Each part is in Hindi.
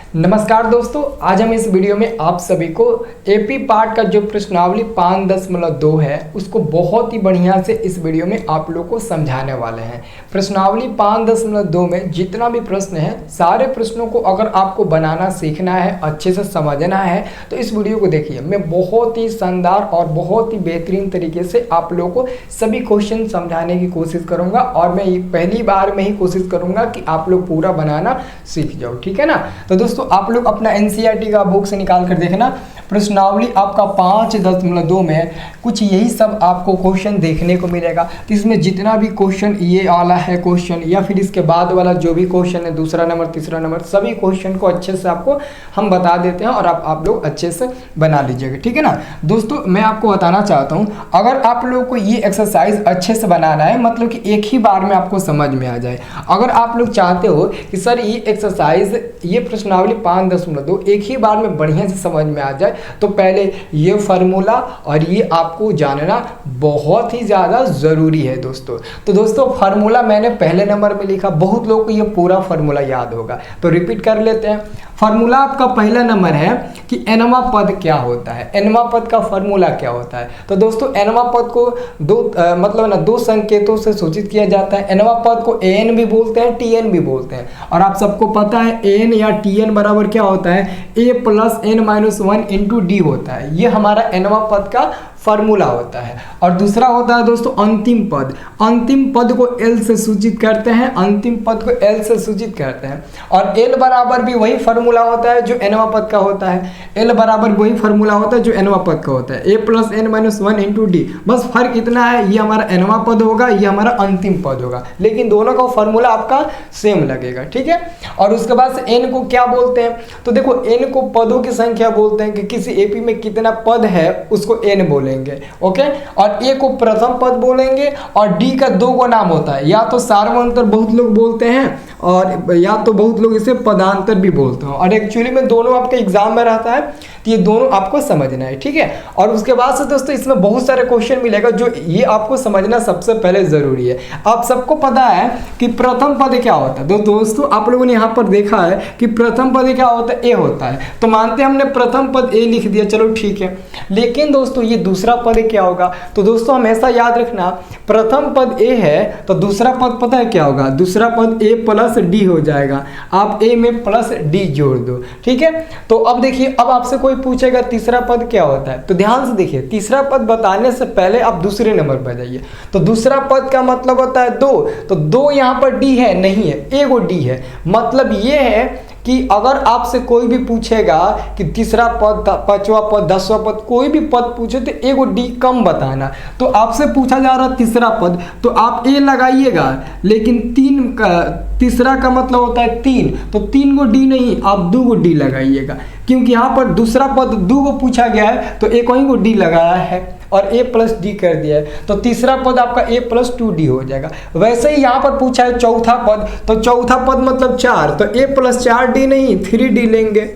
नमस्कार दोस्तों, आज हम इस वीडियो में आप सभी को एपी पार्ट का जो प्रश्नावली 5.2 है उसको बहुत ही बढ़िया से इस वीडियो में आप लोग को समझाने वाले हैं। प्रश्नावली 5.2 में जितना भी प्रश्न है सारे प्रश्नों को अगर आपको बनाना सीखना है, अच्छे से समझना है तो इस वीडियो को देखिए। मैं बहुत ही शानदार और बहुत ही बेहतरीन तरीके से आप लोगों को सभी क्वेश्चन समझाने की कोशिश करूँगा और मैं पहली बार में ही कोशिश करूँगा कि आप लोग पूरा बनाना सीख जाओ, ठीक है ना। तो दोस्तों आप लोग अपना एनसीईआरटी का बुक से निकाल कर देखना, प्रश्नावली आपका 5.2 में कुछ यही सब आपको क्वेश्चन देखने को मिलेगा। तो इसमें जितना भी क्वेश्चन ये वाला है क्वेश्चन या फिर इसके बाद वाला जो भी क्वेश्चन है, दूसरा नंबर तीसरा नंबर, सभी क्वेश्चन को अच्छे से आपको हम बता देते हैं और आप लोग अच्छे से बना लीजिएगा, ठीक है ना। दोस्तों मैं आपको बताना चाहता हूँ, अगर आप लोग को ये एक्सरसाइज अच्छे से बनाना है, मतलब कि एक ही बार में आपको समझ में आ जाए। अगर आप लोग चाहते हो कि सर ये एक्सरसाइज, ये प्रश्नावली 5.2 एक ही बार में बढ़िया से समझ में आ जाए, तो पहले ये फार्मूला और ये आपको जानना बहुत ही ज़्यादा ज़रूरी है दोस्तों। तो दोस्तों फार्मूला मैंने पहले नंबर में लिखा, बहुत लोगों को ये पूरा फार्मूला याद होगा, तो रिपीट कर लेते हैं। फार्मूला आपका पहला नंबर है कि एनवा पद क्या होता है, एनवा पद का फार्मूला क्या होता है। तो दोस्तों एनवा पद को दो संकेतों से सूचित किया जाता है। एनवा पद को एन भी बोलते हैं, टीएन भी बोलते हैं, और आप सबको पता है एन या टीएन बराबर क्या होता है, A plus N minus 1 into D होता है। ये हमारा एनवा पद का फार्मूला होता है। और दूसरा होता है दोस्तों अंतिम पद। अंतिम पद को एल से सूचित करते हैं, अंतिम पद को एल से सूचित करते हैं। और एल बराबर भी वही फार्मूला होता है जो एनवा पद का होता है। एल बराबर वही फार्मूला होता है जो एनवा पद का होता है, A plus N minus 1 into D. बस फर्क इतना है, ये हमारा एनवा पद होगा, ये हमारा अंतिम पद होगा, लेकिन दोनों का फार्मूला आपका सेम लगेगा, ठीक है। और उसके बाद से एन को क्या बोलते हैं, तो देखो एन को पदों की संख्या बोलते हैं कि किसी एपी में कितना पद है उसको एन बोलेंगे, ओके। और ए को प्रथम पद बोलेंगे और डी का दो गो नाम होता है, या तो सार्वंतर बहुत लोग बोलते हैं और या तो बहुत लोग इसे पदांतर भी बोलते हैं। और एक्चुअली में दोनों आपके एग्जाम में रहता है, तो ये दोनों आपको समझना है, ठीक है। और उसके बाद से दोस्तों इसमें बहुत सारे क्वेश्चन मिलेगा जो ये आपको समझना सबसे पहले जरूरी है। आप सबको पता है कि प्रथम पद क्या होता है। दोस्तों आप लोगों ने यहाँ पर देखा है कि प्रथम पद क्या होता है, ए होता है, तो मानते हैं हमने प्रथम पद ए लिख दिया, चलो ठीक है। लेकिन दोस्तों ये दूसरा पद क्या होगा, तो दोस्तों हमेशा याद रखना, प्रथम पद ए है तो दूसरा पद पता है क्या होगा, दूसरा पद ए प्लस डी हो जाएगा। आप ए में प्लस डी जोड़ दो, ठीक है। तो अब देखिए, अब आपसे कोई पूछेगा तीसरा पद क्या होता है, तो ध्यान से देखिए, तीसरा पद बताने से पहले आप दूसरे नंबर पर जाइए। तो दूसरा पद का मतलब होता है दो, तो दो यहाँ पर डी है नहीं है, एगो डी है। मतलब ये है कि अगर आपसे कोई भी पूछेगा कि तीसरा पद, पांचवा पद, 10वां पद, कोई भी पद पूछे तो एगो डी कम बताना। तो आपसे पूछा जा रहा तीसरा पद, तो आप ए लगाइएगा, लेकिन तीसरा का मतलब होता है 3, तो 3 गो डी नहीं, आप 2 गो डी लगाइएगा, क्योंकि यहाँ पर दूसरा पद 2 गो पूछा गया है तो एक ही गो डी लगाया है और ए प्लस डी कर दिया है, तो तीसरा पद आपका ए प्लस 2 डी हो जाएगा। वैसे ही यहाँ पर पूछा है चौथा पद, तो चौथा पद मतलब 4, तो ए प्लस 4 डी नहीं 3 डी लेंगे।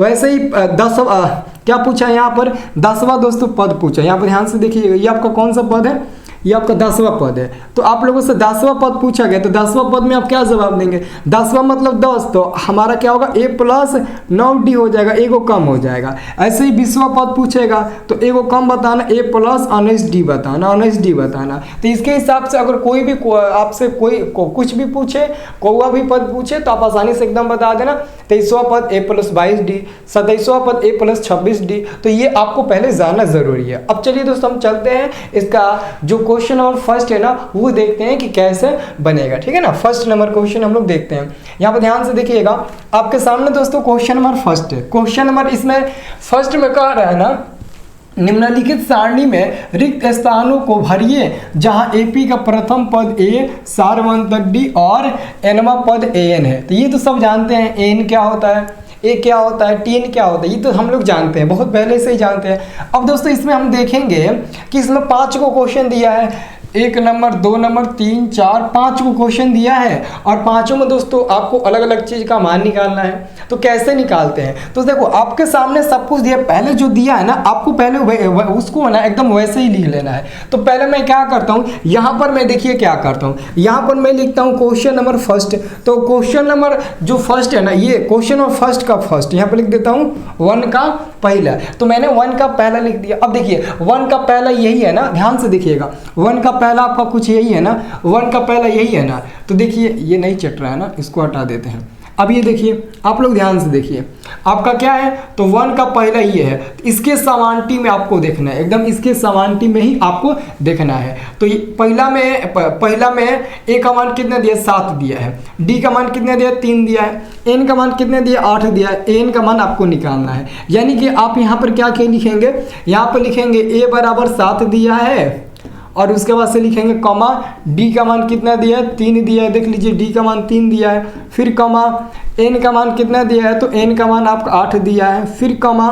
वैसे ही 10वां क्या पूछा है, यहाँ पर 10वां दोस्तों पद पूछा है। यहाँ पर ध्यान से देखिएगा, ये आपका कौन सा पद है, ये आपका 10वां पद है। तो आप लोगों से 10वां पद पूछा गया, तो 10वां पद में आप क्या जवाब देंगे, 10वां मतलब 10, तो हमारा क्या होगा, ए प्लस 9 डी हो जाएगा, एगो कम हो जाएगा। ऐसे ही 20वां पद पूछेगा तो एगो कम बताना, ए प्लस 19 डी बताना, 19 डी बताना। तो इसके हिसाब से अगर कोई भी आपसे कुछ भी पूछे, कोई भी पद पूछे, तो आप आसानी से एकदम बता देना। 23वां पद ए प्लस 22 डी, 27वां पद ए प्लस 26 डी। तो ये आपको पहले जानना जरूरी है। अब चलिए दोस्तों हम चलते हैं, इसका जो क्वेश्चन नंबर फर्स्ट है ना वो देखते हैं कि कैसे बनेगा, ठीक है ना। फर्स्ट नंबर क्वेश्चन हम लोग देखते हैं। यहाँ पर ध्यान से देखिएगा, आपके सामने दोस्तों क्वेश्चन नंबर फर्स्ट है। क्वेश्चन नंबर इसमें फर्स्ट में कह रहा है ना, निम्नलिखित सारणी में रिक्त स्थानों को भरिए जहां एपी का प्रथम पद ए, सार्वंतर डी और एनवा पद एन है। तो ये तो सब जानते हैं, एन क्या होता है, ए क्या होता है, टीएन क्या होता है, ये तो हम लोग जानते हैं, बहुत पहले से ही जानते हैं। अब दोस्तों इसमें हम देखेंगे कि इसमें 5 को क्वेश्चन दिया है 1 नंबर, 2 नंबर, 3, 4, 5 को क्वेश्चन दिया है और पांचों में दोस्तों आपको अलग अलग चीज़ का मान निकालना है। तो कैसे निकालते हैं, तो देखो आपके सामने सब कुछ दिया, पहले जो दिया है ना आपको पहले उसको है ना एकदम वैसे ही लिख लेना है। तो पहले मैं क्या करता हूँ, यहाँ पर मैं देखिए क्या करता हूँ, यहाँ पर मैं लिखता हूँ क्वेश्चन नंबर फर्स्ट। तो क्वेश्चन नंबर जो फर्स्ट है ना, ये क्वेश्चन नंबर फर्स्ट का फर्स्ट यहाँ पर लिख देता हूँ 1 का पहला। तो मैंने 1 का पहला लिख दिया। अब देखिए 1 का पहला यही है ना, ध्यान से देखिएगा, 1 का पहला आपका कुछ यही है ना, 1 का पहला यही है ना। तो देखिए ये नहीं चट रहा है ना, इसको हटा देते हैं। अब ये देखिए आप लोग ध्यान से देखिए, आपका क्या है, तो 1 का पहला ये है, इसके समांटी में आपको देखना है, एकदम इसके समांटी में ही आपको देखना है। तो ये पहला में ए का मान कितना दिया, 7 दिया है, डी का मान कितना दिया, 3 दिया है, एन का मान कितना दिया, 8 दिया है। एन का मान आपको निकालना है, यानी कि आप यहाँ पर क्या लिखेंगे, यहाँ पर लिखेंगे ए बराबर 7 दिया है और उसके बाद से लिखेंगे कमा, डी का मान कितना दिया है, 3 दिया है, देख लीजिए डी का मान 3 दिया है, फिर कमा एन का मान कितना दिया है, तो एन का मान आपका 8 दिया है, फिर कमा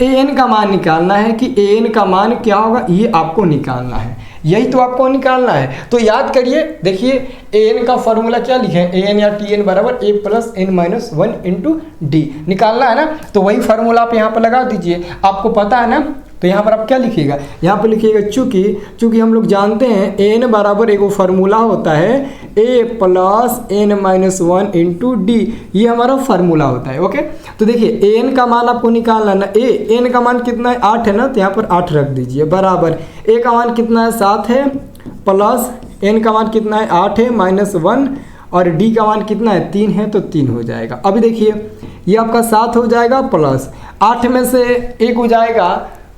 एन का मान निकालना है कि एन का मान क्या होगा, ये आपको निकालना है, यही तो आपको निकालना है। तो याद करिए, देखिए एन का फॉर्मूला क्या लिखे, एन या टी एन बराबर A plus N minus 1 into D निकालना है ना। तो वही फार्मूला आप यहाँ पर लगा दीजिए, आपको पता है ना। तो यहाँ पर आप क्या लिखिएगा, यहाँ पर लिखिएगा चूंकि हम लोग जानते हैं एन बराबर एक फार्मूला होता है A plus N minus 1 into D, ये हमारा फार्मूला होता है। ओके, तो देखिए एन का मान आपको निकालना ना, एन का मान कितना है, 8 है ना, तो यहाँ पर 8 रख दीजिए बराबर ए का मान कितना है, 7 है, प्लस एन का मान कितना है, 8 है, माइनस 1 और डी का मान कितना है, 3 है, तो 3 हो जाएगा। अभी देखिए ये आपका 7 हो जाएगा, प्लस 8 में से 1 हो जाएगा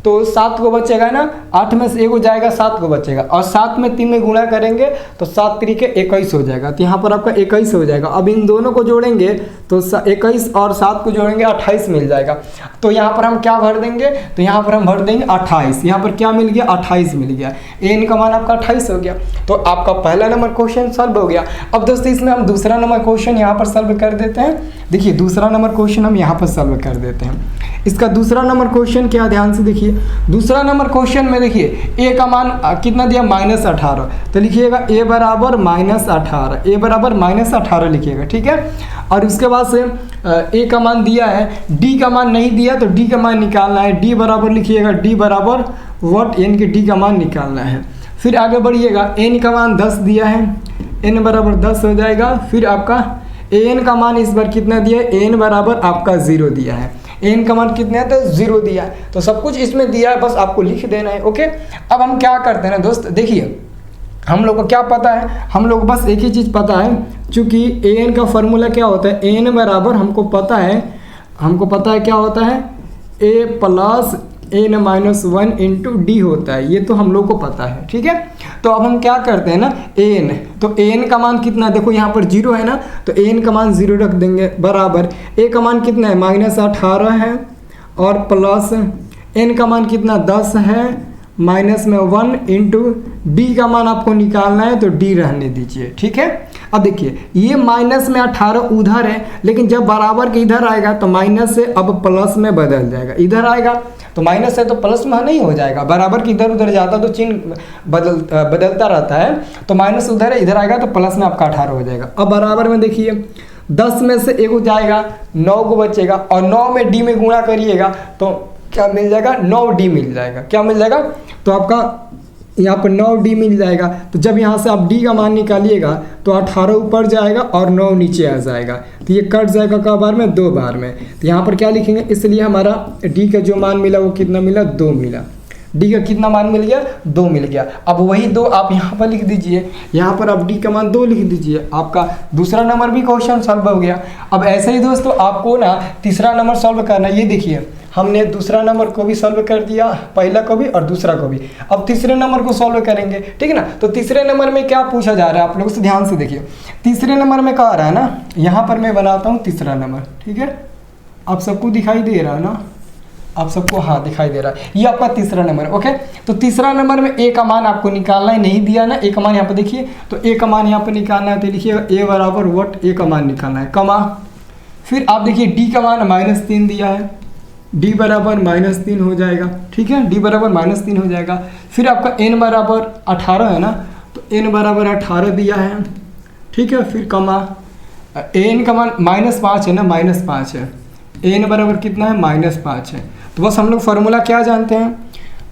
तो 7 को बचेगा ना, 8 में से 1 हो जाएगा, 7 को बचेगा और 7 में 3 में गुणा करेंगे तो 7 तरीके 21 हो जाएगा। तो यहाँ पर आपका 21 हो जाएगा। अब इन दोनों को जोड़ेंगे तो 21 और 7 को जोड़ेंगे 28 मिल जाएगा। तो यहाँ पर हम क्या भर देंगे, तो यहाँ पर हम भर देंगे 28। यहाँ पर क्या मिल गया, 28 मिल गया, एन का मान आपका 28 हो गया। तो आपका पहला नंबर क्वेश्चन सॉल्व हो गया। अब दोस्तों इसमें हम दूसरा नंबर क्वेश्चन यहाँ पर सॉल्व कर देते हैं। देखिए दूसरा नंबर क्वेश्चन हम यहाँ पर सॉल्व कर देते हैं। इसका दूसरा नंबर क्वेश्चन क्या, ध्यान से देखिए, दूसरा नंबर क्वेश्चन में देखिए ए का मान कितना दिया, -18। तो लिखिएगा ए बराबर -18, ए बराबर -18 लिखिएगा, ठीक है। और उसके बाद से ए का मान दिया है, डी का मान नहीं दिया तो डी का मान निकालना है। डी बराबर लिखिएगा, डी बराबर वट, एन के डी का मान निकालना है। फिर आगे बढ़िएगा, एन का मान 10 दिया है, एन बराबर 10 हो जाएगा। फिर आपका एन का मान इस बार कितना दिया है, एन बराबर आपका 0 दिया है, एन का मान कितना है, तो 0 दिया है। तो सब कुछ इसमें दिया है, बस आपको लिख देना है। ओके, अब हम क्या करते हैं ना दोस्त, देखिए हम लोग को क्या पता है, हम लोग बस एक ही चीज़ पता है, चूँकि एन का फॉर्मूला क्या होता है, एन बराबर हमको पता है क्या होता है, A plus N minus 1 into D होता है, ये तो हम लोग को पता है, ठीक है। तो अब हम क्या करते हैं ना, एन, तो एन का मान कितना, देखो यहाँ पर 0 है ना, तो एन का मान 0 रख देंगे बराबर ए का मान कितना है, -18 है और प्लस एन का मान कितना 10 है, माइनस में 1 इंटू डी का मान आपको निकालना है, तो डी रहने दीजिए, ठीक है। अब देखिए ये माइनस में 18 उधर है, लेकिन जब बराबर के इधर आएगा तो माइनस से अब प्लस में बदल जाएगा, इधर आएगा तो माइनस है तो प्लस में नहीं हो जाएगा, बराबर के इधर उधर जाता तो चिन्ह बदलता रहता है। तो माइनस उधर है, इधर आएगा तो प्लस में आपका 18 हो जाएगा। अब बराबर में देखिए 10 में से 1 हो जाएगा, 9 को बचेगा और 9 में डी में गुणा करिएगा तो क्या मिल जाएगा, 9D मिल जाएगा। क्या मिल जाएगा, तो आपका यहाँ पर 9D मिल जाएगा। तो जब यहाँ से आप D का मान निकालिएगा तो 18 ऊपर जाएगा और 9 नीचे आ जाएगा, तो ये कट जाएगा कई बार में, 2 बार में। तो यहाँ पर क्या लिखेंगे, इसलिए हमारा D का जो मान मिला वो कितना मिला, 2 मिला। D का कितना मान मिल गया, 2 मिल गया। अब वही 2 आप यहाँ पर लिख दीजिए, यहाँ पर आप D का मान 2 लिख दीजिए, आपका दूसरा नंबर भी क्वेश्चन सॉल्व हो गया। अब ऐसे ही दोस्तों आपको ना तीसरा नंबर सॉल्व करना, ये देखिए हमने दूसरा नंबर को भी सॉल्व कर दिया, पहला को भी और दूसरा को भी। अब तीसरे नंबर को सॉल्व करेंगे, ठीक है ना। तो तीसरे नंबर में क्या पूछा जा रहा है, आप लोगों से ध्यान से देखिए। तीसरे नंबर में क्या आ रहा है ना, यहाँ पर मैं बनाता हूँ तीसरा नंबर, ठीक है। आप सबको दिखाई दे रहा है ना, आप सबको, हाँ दिखाई दे रहा है, ये आपका तीसरा नंबर। ओके, तो तीसरा नंबर में ए का मान आपको निकालना है, नहीं दिया ना ए का मान, यहाँ पर देखिए, तो ए का मान यहाँ पर निकालना है। तो लिखिए ए बराबर वट, ए का मान निकालना है, कमा। फिर आप देखिए डी का मान -3 दिया है, डी बराबर -3 हो जाएगा, ठीक है, डी बराबर -3 हो जाएगा। फिर आपका एन बराबर 18 है ना, n बराबर 18 दिया है, ठीक है। फिर कमा n का मान -5 है ना, -5 है, n बराबर कितना है -5 है। तो बस हम लोग फार्मूला क्या जानते हैं,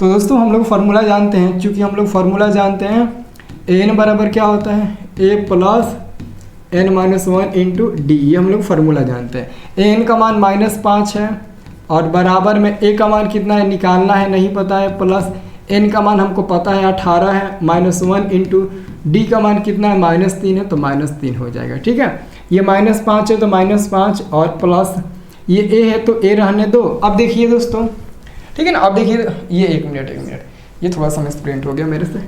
तो दोस्तों हम लोग फार्मूला जानते हैं, क्योंकि हम लोग फार्मूला जानते हैं n बराबर क्या होता है a plus n-1 into D, ये हम लोग फार्मूला जानते हैं। n का मान -5 है और बराबर में a का मान कितना है निकालना है, नहीं पता है, प्लस n का मान हमको पता है 18 है, -1 इंटू डी का मान कितना है -3 है, तो -3 हो जाएगा, ठीक है। ये -5 है तो -5 और प्लस ये a है तो a रहने दो। अब देखिए दोस्तों, ठीक है ना, अब देखिए ये एक मिनट, ये थोड़ा सा मिसप्रिंट हो गया मेरे से,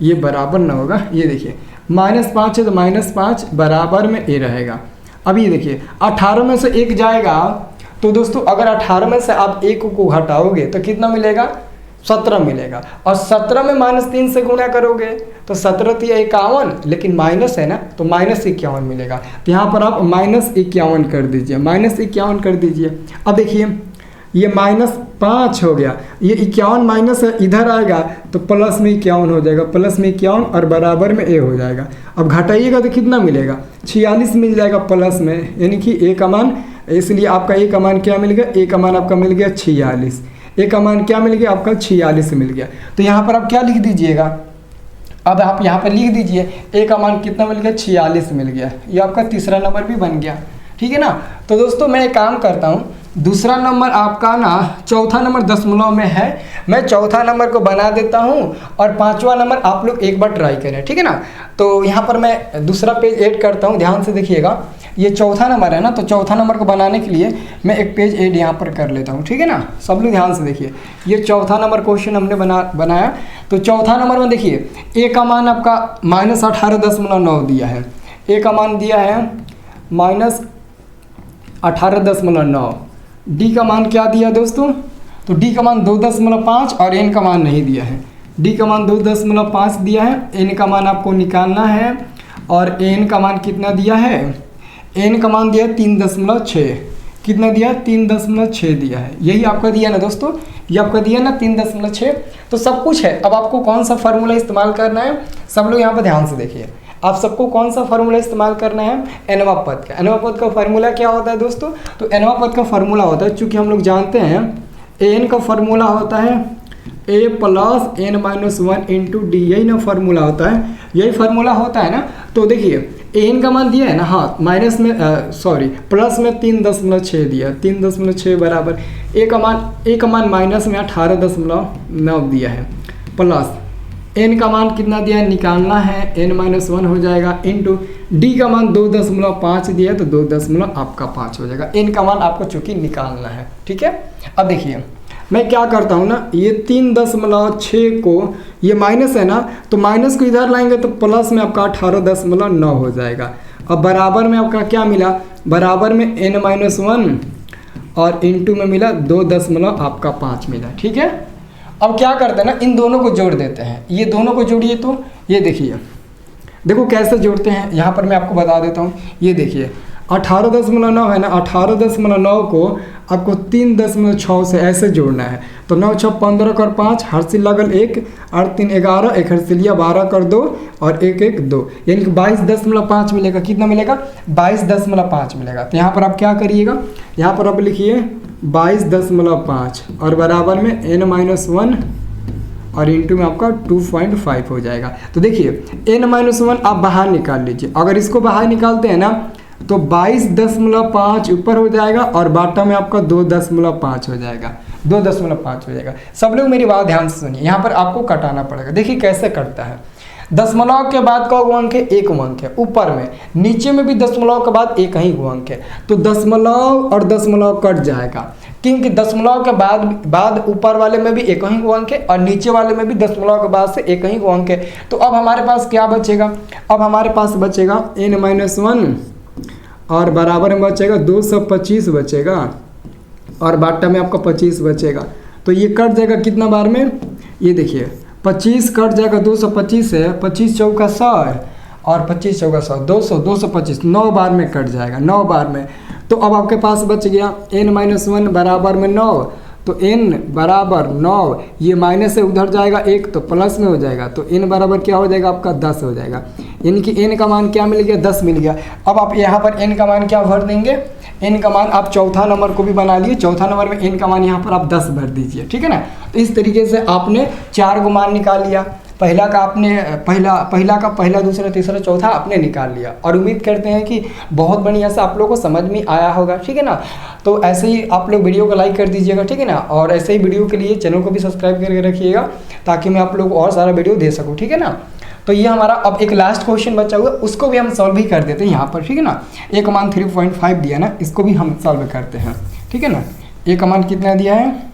ये बराबर ना होगा, ये देखिए -5 है तो -5 बराबर में a रहेगा। अब ये देखिए 18 में से 1 जाएगा, तो दोस्तों अगर 18 में से आप 1 को घटाओगे तो कितना मिलेगा, 17 मिलेगा, और 17 में -3 से गुणा करोगे तो 17 तो 51, लेकिन माइनस है ना तो -51 मिलेगा। तो यहाँ पर आप -51 कर दीजिए, -51 कर दीजिए। अब देखिए ये -5 हो गया, ये 51 माइनस है इधर आएगा तो प्लस में 51 हो जाएगा, प्लस में 51 और बराबर में a हो जाएगा। अब घटाइएगा तो कितना मिलेगा, 46 मिल जाएगा प्लस में, यानी कि a का मान, इसलिए आपका a का मान क्या मिल गया, a का मान आपका मिल गया 46, a का मान क्या मिल गया आपका 46 मिल गया। तो यहाँ पर आप क्या लिख दीजिएगा, अब आप यहाँ पर लिख दीजिए a का मान कितना मिल गया, 46 मिल गया, ये आपका तीसरा नंबर भी बन गया, ठीक है ना। तो दोस्तों मैं एक काम करता हूँ, दूसरा नंबर आपका ना चौथा नंबर दशमलव में है, मैं चौथा नंबर को बना देता हूँ और पांचवा नंबर आप लोग एक बार ट्राई करें, ठीक है ना। तो यहाँ पर मैं दूसरा पेज ऐड करता हूँ, ध्यान से देखिएगा, ये चौथा नंबर है ना, तो चौथा नंबर को बनाने के लिए मैं एक पेज ऐड यहाँ पर कर लेता हूँ, ठीक है ना। सब लोग ध्यान से देखिए, ये चौथा नंबर क्वेश्चन हमने बनाया। तो चौथा नंबर में देखिए a का मान आपका -18.9 दिया है, a का मान दिया है -18.9, d का मान क्या दिया दोस्तों, तो d का मान 2.5 और n का मान नहीं दिया है, d का मान 2.5 दिया है, n का मान आपको निकालना है, और n का मान कितना दिया है, n का मान दिया है 3.6, कितना दिया है 3.6 दिया है, यही आपका दिया ना दोस्तों, ये आपका दिया ना 3.6। तो सब कुछ है, अब आपको कौन सा फार्मूला इस्तेमाल करना है, सब लोग यहाँ पर ध्यान से देखिए, आप सबको कौन सा फार्मूला इस्तेमाल करना है, एनवा पद का। एनवा पद का फार्मूला क्या होता है दोस्तों, तो एनवा पद का फार्मूला होता है, चूँकि हम लोग जानते हैं एन का फार्मूला होता है a plus n-1 into D, यही ना फार्मूला होता है, यही फार्मूला होता है ना। तो देखिए n का मान दिया है ना, हाँ माइनस में प्लस में 3.6 दिया, 3.6 बराबर a का मान माइनस में 18.9 दिया है, प्लस n का मान कितना दिया है निकालना है, n-1 हो जाएगा, इंटू d का मान 2.5 दिया है तो 2.5 हो जाएगा, n का मान आपको चूँकि निकालना है, ठीक है। अब देखिए मैं क्या करता हूँ ना, ये 3.6 को, ये माइनस है ना, तो माइनस को इधर लाएंगे तो प्लस में आपका 18.9 हो जाएगा। अब बराबर में आपका क्या मिला, बराबर में n-1 और इंटू में मिला 2.5 मिला, ठीक है। अब क्या करते हैं ना, इन दोनों को जोड़ देते हैं, ये दोनों को जोड़िए, तो ये देखिए, देखो कैसे जोड़ते हैं, यहाँ पर मैं आपको बता देता हूँ। ये देखिए 18.9 है ना, 18.9 को आपको 3.6 से ऐसे जोड़ना है, तो 9 6 15 कर 5, हर्षिल लगल 1 और 3 11, एक हर्षिलिया 12 कर 2 और 1 1 2, यानी कि 22.5 मिलेगा। कितना मिलेगा, 22.5 मिलेगा। तो यहाँ पर आप क्या करिएगा, यहाँ पर आप लिखिए 22.5 और बराबर में n-1 और इंटू में आपका 2.5 हो जाएगा। तो देखिए n-1 आप बाहर निकाल लीजिए, अगर इसको बाहर निकालते हैं ना तो 22.5 ऊपर हो जाएगा और बाटा में आपका 2.5 हो जाएगा, 2.5 हो जाएगा। सब लोग मेरी बात ध्यान से सुनिए, यहाँ पर आपको कटाना पड़ेगा। देखिए कैसे कटता है, दशमलव के बाद का गुणांक है 1 अंक है, ऊपर में नीचे में भी दशमलव के बाद एक ही गुणांक है, तो दशमलव और दशमलव कट जाएगा, क्योंकि दशमलव के बाद ऊपर वाले में भी एक ही गुणांक है और नीचे वाले में भी दशमलव के बाद से एक ही गुणांक है। तो अब हमारे पास क्या बचेगा, अब हमारे पास बचेगा n-1 और बराबर में बचेगा 225 बचेगा और बाटा में आपका 25 बचेगा। तो ये कट जाएगा कितना बार में, ये देखिए 25 कट जाएगा, 225 है, 25 चौका 100 और 25 चौका 100, 200 225, 9 बार में कट जाएगा, 9 बार में। तो अब आपके पास बच गया n-1 बराबर में 9, तो n बराबर 9, ये माइनस से उधर जाएगा 1 तो प्लस में हो जाएगा, तो n बराबर क्या हो जाएगा आपका 10 हो जाएगा। यानी कि n का मान क्या मिल गया 10 मिल गया। अब आप यहाँ पर n का मान क्या भर देंगे, n का मान आप चौथा नंबर को भी बना लिए, चौथा नंबर में n का मान यहाँ पर आप 10 भर दीजिए, ठीक है ना। तो इस तरीके से आपने 4 को मान निकाल लिया, पहला का आपने पहला दूसरा तीसरा चौथा आपने निकाल लिया। और उम्मीद करते हैं कि बहुत बढ़िया से आप लोगों को समझ में आया होगा, ठीक है ना। तो ऐसे ही आप लोग वीडियो को लाइक कर दीजिएगा, ठीक है ना। और ऐसे ही वीडियो के लिए चैनल को भी सब्सक्राइब करके रखिएगा ताकि मैं आप लोग को और सारा वीडियो दे सकूँ, ठीक है ना। तो ये हमारा अब एक लास्ट क्वेश्चन बचा हुआ, उसको भी हम सॉल्व ही कर देते हैं यहाँ पर, ठीक है ना। ए का मान 3.5 दिया ना, इसको भी हम सॉल्व करते हैं, ठीक है ना। ए का मान कितना दिया है,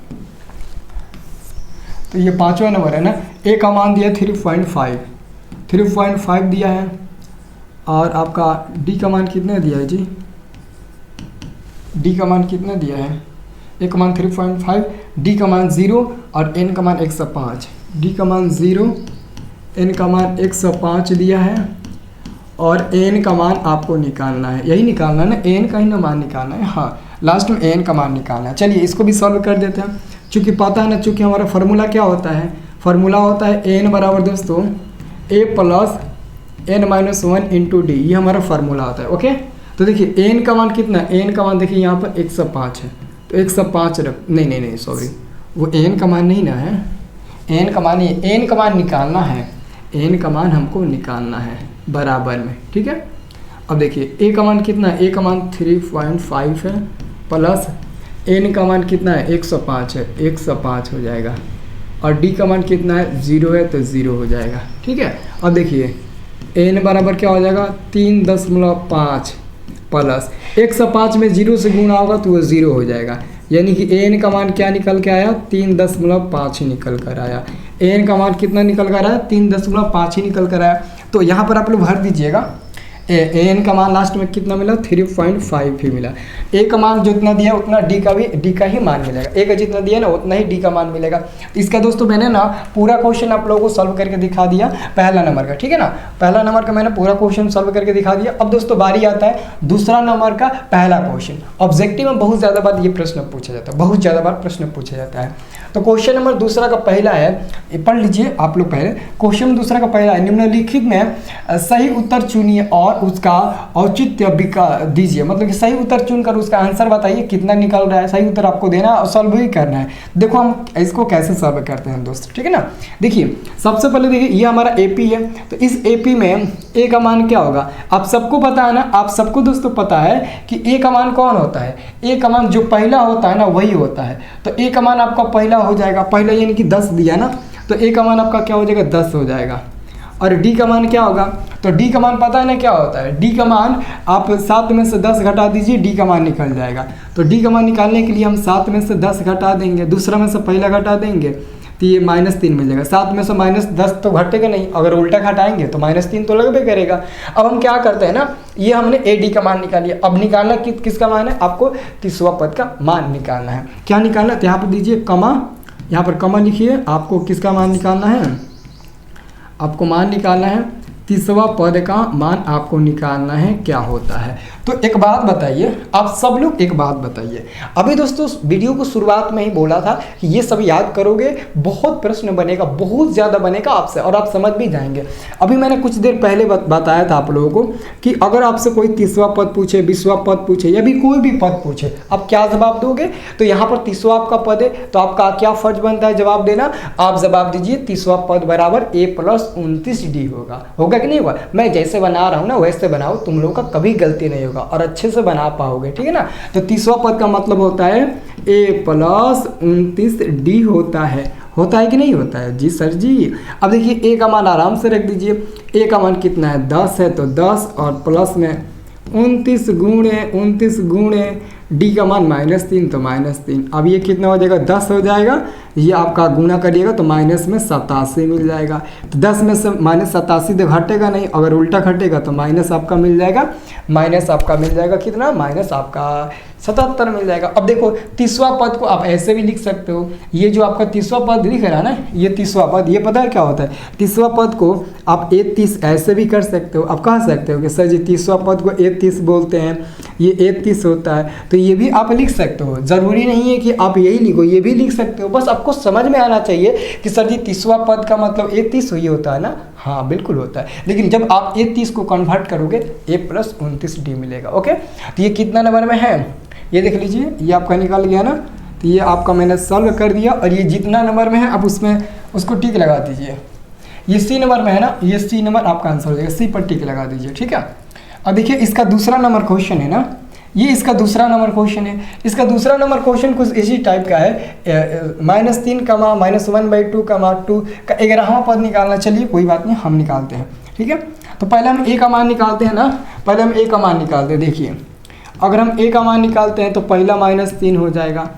तो ये 5वां नंबर है ना। ए का मान दिया 3.5 दिया है। और आपका डी का मान कितना दिया है जी, डी का मान कितना दिया है, ए का मान 3.5, डी का मान 0 और एन का मान 105। डी का मान 0, एन का मान 105 दिया है और एन का मान आपको निकालना है, यही निकालना है ना, एन का ही ना मान निकालना है, हाँ लास्ट में एन का मान निकालना है। चलिए इसको भी सॉल्व कर देते हैं, चूँकि पता है ना, चूँकि हमारा फार्मूला क्या होता है, फार्मूला होता है एन बराबर दोस्तों ए प्लस n-1 इंटू डी, ये हमारा फार्मूला होता है। ओके, तो देखिए एन का मान कितना है, एन का मान देखिए यहाँ पर 105 है, तो 105 रख, नहीं सॉरी, वो एन का मान नहीं ना है, एन का मान नहीं, एन का मान निकालना है, एन का मान हमको निकालना है बराबर में, ठीक है। अब देखिए ए का मान कितना है, ए का मान 3.5 है प्लस एन का मान कितना है 105 है, 105 हो जाएगा। और डी का मान कितना है 0 है, तो 0 हो जाएगा, ठीक है। अब देखिए एन बराबर क्या हो जाएगा 3.5 प्लस 105 में 0 से गुणा होगा तो वो 0 हो जाएगा। यानी कि एन का मान क्या निकल के आया 3.5 ही निकल कर आया। एन का मान कितना निकल कर आया 3.5 ही निकल कर आया। तो यहाँ पर आप लोग भर दीजिएगा, एन का मान लास्ट में कितना मिला 3.5 ही मिला। ए का मान जितना दिया उतना डी का ही मान मिलेगा, ए का जितना दिया ना उतना ही डी का मान मिलेगा। इसका दोस्तों मैंने ना पूरा क्वेश्चन आप लोगों को सॉल्व करके दिखा दिया पहला नंबर का, ठीक है ना। पहला नंबर का मैंने पूरा क्वेश्चन सॉल्व करके दिखा दिया। अब दोस्तों बारी आता है दूसरा नंबर का पहला क्वेश्चन। ऑब्जेक्टिव में बहुत ज़्यादा बार ये प्रश्न पूछा जाता है, बहुत ज़्यादा बार प्रश्न पूछा जाता है। तो क्वेश्चन नंबर दूसरा का पहला है, पढ़ लीजिए आप लोग पहले। क्वेश्चन दूसरा का पहला है, निम्नलिखित में सही उत्तर चुनिए और उसका औचित्य दीजिए। मतलब कि सही उत्तर चुनकर उसका आंसर बताइए कितना निकल रहा है, सही उत्तर आपको देना और सॉल्व ही करना है। देखो हम इसको कैसे सॉल्व करते हैं दोस्तों, ठीक है ना। देखिए सबसे पहले देखिए ये हमारा एपी है, तो इस एपी में ए का मान क्या होगा आप सबको पता है ना, आप सबको दोस्तों पता है कि ए का मान कौन होता है, ए का मान जो पहला होता है ना वही होता है। तो ए का मान आपका पहला हो जाएगा, पहला यानी कि 10 दिया ना, तो ए का मान आपका क्या हो जाएगा 10 हो जाएगा। और डी का मान क्या होगा, तो डी का मान पता है ना क्या होता है, डी का मान आप 7 में से 10 घटा दीजिए, डी का मान निकल जाएगा। तो डी का मान निकालने के लिए हम 7 में से 10 घटा देंगे, दूसरा में से पहला घटा देंगे तो ये -3 मिल जाएगा। 7 में से -10 तो घटेगा नहीं, अगर उल्टा घटाएंगे तो -3 तो लगभग करेगा। अब हम क्या करते हैं ना, ये हमने ए डी का मान निकाल लिया। अब निकालना किसका मान है, आपको तीसरा पद का मान निकालना है। क्या निकालना है, तो यहाँ पर दीजिए कमा, यहाँ पर कमा लिखिए, आपको किसका मान निकालना है, आपको मान निकालना है तीसरा पद का मान आपको निकालना है क्या होता है। तो एक बात बताइए, आप सब लोग एक बात बताइए, अभी दोस्तों वीडियो को शुरुआत में ही बोला था कि ये सब याद करोगे बहुत प्रश्न बनेगा, बहुत ज़्यादा बनेगा आपसे और आप समझ भी जाएंगे। अभी मैंने कुछ देर पहले बताया था आप लोगों को कि अगर आपसे कोई 30वां पद पूछे, 20वां पद पूछे या भी कोई भी पद पूछे, आप क्या जवाब दोगे। तो यहाँ पर 30वां आपका पद है, तो आपका क्या फर्ज बनता है जवाब देना, आप जवाब दीजिए 30वां पद बराबर a + 29d होगा कि नहीं होगा। मैं जैसे बना रहा हूँ ना वैसे बनाओ, तुम लोगों का कभी गलती नहीं होगा और अच्छे से बना पाओगे, ठीक है ना। तो 30वां पद का मतलब होता है a + 29d होता है कि नहीं होता है जी सर जी। अब देखिए ए का मान आराम से रख दीजिए, ए का मान कितना है 10 है, तो 10 और प्लस में 29 गुणे डी का मान -3 तो -3। अब ये कितना हो जाएगा 10 हो जाएगा, ये आपका गुना करिएगा तो माइनस में 87 मिल जाएगा। तो 10 में से -87 तो घटेगा नहीं, अगर उल्टा घटेगा तो माइनस आपका मिल जाएगा, कितना माइनस आपका 77 मिल जाएगा। अब देखो तीसवा पद को आप ऐसे भी लिख सकते हो, ये जो आपका तीसवा पद दिख रहा है ना, ये तीसवा पद, ये पता है क्या होता है, तीसवा पद को आप A30 ऐसे भी कर सकते हो। आप कह सकते हो कि सर जी तीसवा पद को A30 बोलते हैं, ये A30 होता है, तो ये भी आप लिख सकते हो। ज़रूरी नहीं है कि आप यही लिखो, ये भी लिख सकते हो, बस आपको समझ में आना चाहिए कि सर जी तीसवा पद का मतलब A30 ये होता है ना। हाँ बिल्कुल होता है, लेकिन जब आप A30 को कन्वर्ट करोगे A+29D मिलेगा। ओके, तो ये कितना नंबर में है ये देख लीजिए, ये आपका निकल गया ना, तो ये आपका मैंने सॉल्व कर दिया। और ये जितना नंबर में है आप उसमें उसको टिक लगा दीजिए। ये C नंबर में है ना, ये C नंबर आपका आंसर हो जाएगा, C पर टिक लगा दीजिए, ठीक है। अब देखिए इसका दूसरा नंबर क्वेश्चन है ना, ये इसका दूसरा नंबर क्वेश्चन है। इसका दूसरा नंबर क्वेश्चन कुछ इसी टाइप का है, -3, -1/2, 2 का 11वां पद निकालना। चलिए कोई बात नहीं, हम निकालते हैं, ठीक है। तो पहले हम A का मान निकालते हैं ना, पहले हम A का मान निकालते हैं। देखिए अगर हम A का मान निकालते हैं तो पहला -3 हो जाएगा।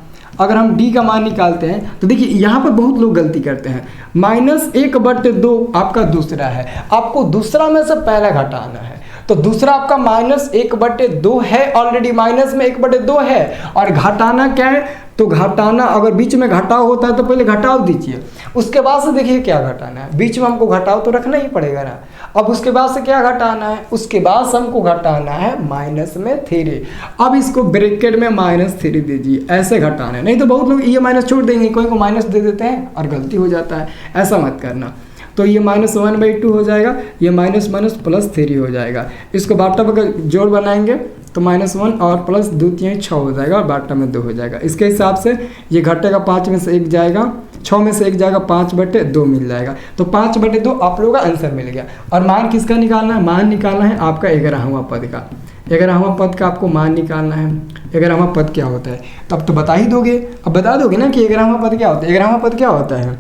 अगर हम D का मान निकालते हैं तो देखिए यहाँ पर बहुत लोग गलती करते हैं, -1/2 आपका दूसरा है, आपको दूसरा में से पहला घटाना है। तो दूसरा आपका -1/2 है, ऑलरेडी माइनस में 1/2 है, और घटाना क्या है, तो घटाना अगर बीच में घटाव होता है तो पहले घटाव दीजिए, उसके बाद से देखिए क्या घटाना है। बीच में हमको घटाव तो रखना ही पड़ेगा ना। अब उसके बाद से क्या घटाना है, उसके बाद से हमको घटाना है -3। अब इसको ब्रैकेट में -3 दीजिए, ऐसे घटाना है। नहीं तो बहुत लोग ये माइनस छोड़ देंगे, कोई को माइनस दे देते हैं और गलती हो जाता है, ऐसा मत करना। तो ये -1/2 हो जाएगा, ये +3 हो जाएगा। इसको बाटा पर जोड़ बनाएंगे तो -1 और +2 3 6 हो जाएगा, और बाटा में 2 हो जाएगा। इसके हिसाब से ये घटेगा, 5 में से 1 जाएगा, 6 में से 1 जाएगा, 5/2 मिल जाएगा। तो 5/2 आप लोगों का आंसर मिल गया। और मान किसका निकालना है, मान निकालना है आपका 11वां पद का। 11वां पद का आपको मान निकालना है। 11वां पद क्या होता है तब तो बता ही दोगे, अब बता दोगे ना कि 11वां पद क्या होता है। 11वां पद क्या होता है,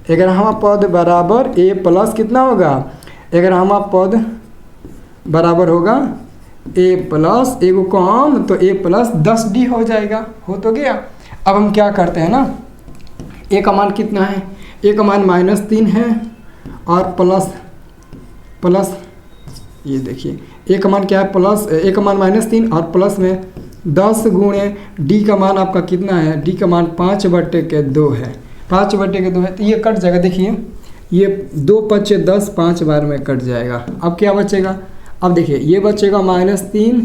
11वां पद बराबर A+ कितना होगा, 11वां पद बराबर होगा A+ एगो कम, तो A+10D हो जाएगा, हो तो गया। अब हम क्या करते हैं ना, A का मान कितना है, A का मान -3 है, और प्लस ये देखिए A का मान क्या है, A का मान -3 और प्लस में 10 गुणे D का मान आपका कितना है, D का मान 5/2 है, 5/2 है। तो ये कट जाएगा, देखिए ये 2 × 5 = 10, 5 बार में कट जाएगा। अब क्या बचेगा, अब देखिए ये बचेगा -3,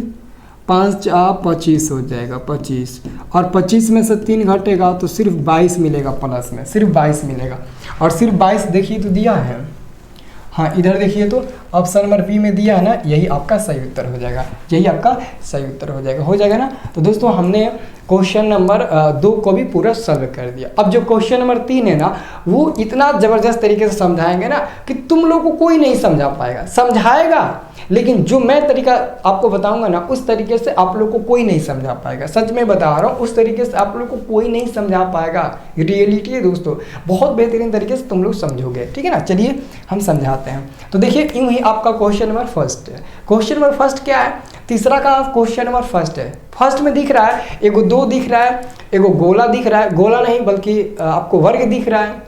5 × 25 हो जाएगा, 25, और 25 में से 3 घटेगा तो सिर्फ 22 मिलेगा, प्लस में सिर्फ 22 मिलेगा। और सिर्फ 22 देखिए तो दिया है, हाँ इधर देखिए तो ऑप्शन नंबर बी में दिया है ना, यही आपका सही उत्तर हो जाएगा, यही आपका सही उत्तर हो जाएगा ना। तो दोस्तों हमने क्वेश्चन नंबर 2 को भी पूरा सॉल्व कर दिया। अब जो क्वेश्चन नंबर 3 है ना, वो इतना ज़बरदस्त तरीके से समझाएंगे ना कि तुम लोग को कोई नहीं समझा पाएगा, समझाएगा लेकिन जो मैं तरीका आपको बताऊंगा ना, उस तरीके से आप लोग को कोई नहीं समझा पाएगा। सच में बता रहा हूँ, उस तरीके से आप लोग को कोई नहीं समझा पाएगा। रियलिटी है दोस्तों, बहुत बेहतरीन तरीके से तुम लोग समझोगे, ठीक है ना। चलिए हम समझाते हैं। तो देखिए यूँ ही आपका क्वेश्चन नंबर फर्स्ट है। क्वेश्चन नंबर फर्स्ट क्या है, तीसरा का क्वेश्चन नंबर फर्स्ट है। फर्स्ट में दिख रहा है एगो 2 दिख रहा है, एगो गोला दिख रहा है, गोला नहीं बल्कि आपको वर्ग दिख रहा है,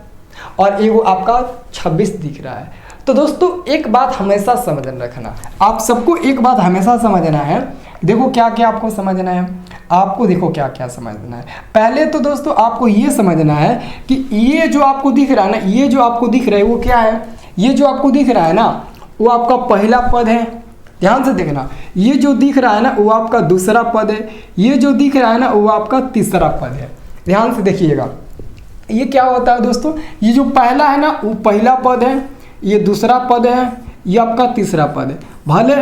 और एगो आपका 26 दिख रहा है। तो दोस्तों एक बात हमेशा समझ रखना, आप सबको एक बात हमेशा समझना है। देखो क्या क्या आपको समझना है, आपको देखो क्या क्या समझना है। पहले तो दोस्तों आपको ये समझना है कि ये जो आपको दिख रहा है ना, ये जो आपको दिख रहा है वो क्या है, ये जो आपको दिख रहा है ना वो आपका पहला पद है। ध्यान से देखना, ये जो दिख रहा है ना वो आपका दूसरा पद है, ये जो दिख रहा है ना वो आपका तीसरा पद है। ध्यान से देखिएगा, ये क्या होता है दोस्तों, ये जो पहला है ना वो पहला पद है, ये दूसरा पद है, ये आपका तीसरा पद है। भले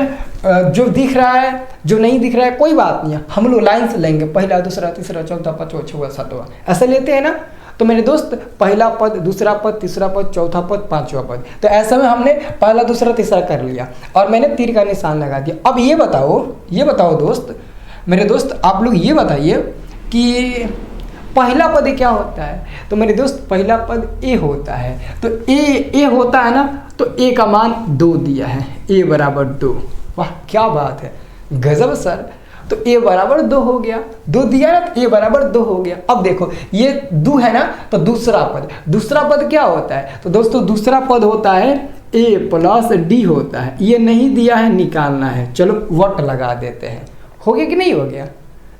जो दिख रहा है जो नहीं दिख रहा है कोई बात नहीं है, हम लोग लाइन से लेंगे, पहला दूसरा तीसरा चौथा पाँचवा छठवां सातवां, ऐसे लेते हैं ना। तो मेरे दोस्त पहला पद, दूसरा पद, तीसरा पद, चौथा पद, पांचवा पद, तो ऐसे में हमने पहला दूसरा तीसरा कर लिया और मैंने तीर का निशान लगा दिया। अब ये बताओ दोस्त, मेरे दोस्त आप लोग ये बताइए कि पहला पद क्या होता है। तो मेरे दोस्त पहला पद ए होता है। तो ए होता है ना, तो ए का मान 2 दिया है, ए बराबर 2। वाह क्या बात है, गजब सर। तो ए बराबर 2 हो गया, 2 दिया ना तो ए बराबर 2 हो गया। अब देखो ये 2 है ना, तो दूसरा पद क्या होता है। तो दोस्तों दूसरा पद होता है ए प्लस डी होता है। ये नहीं दिया है, निकालना है। चलो वट लगा देते हैं, हो गया कि नहीं हो गया,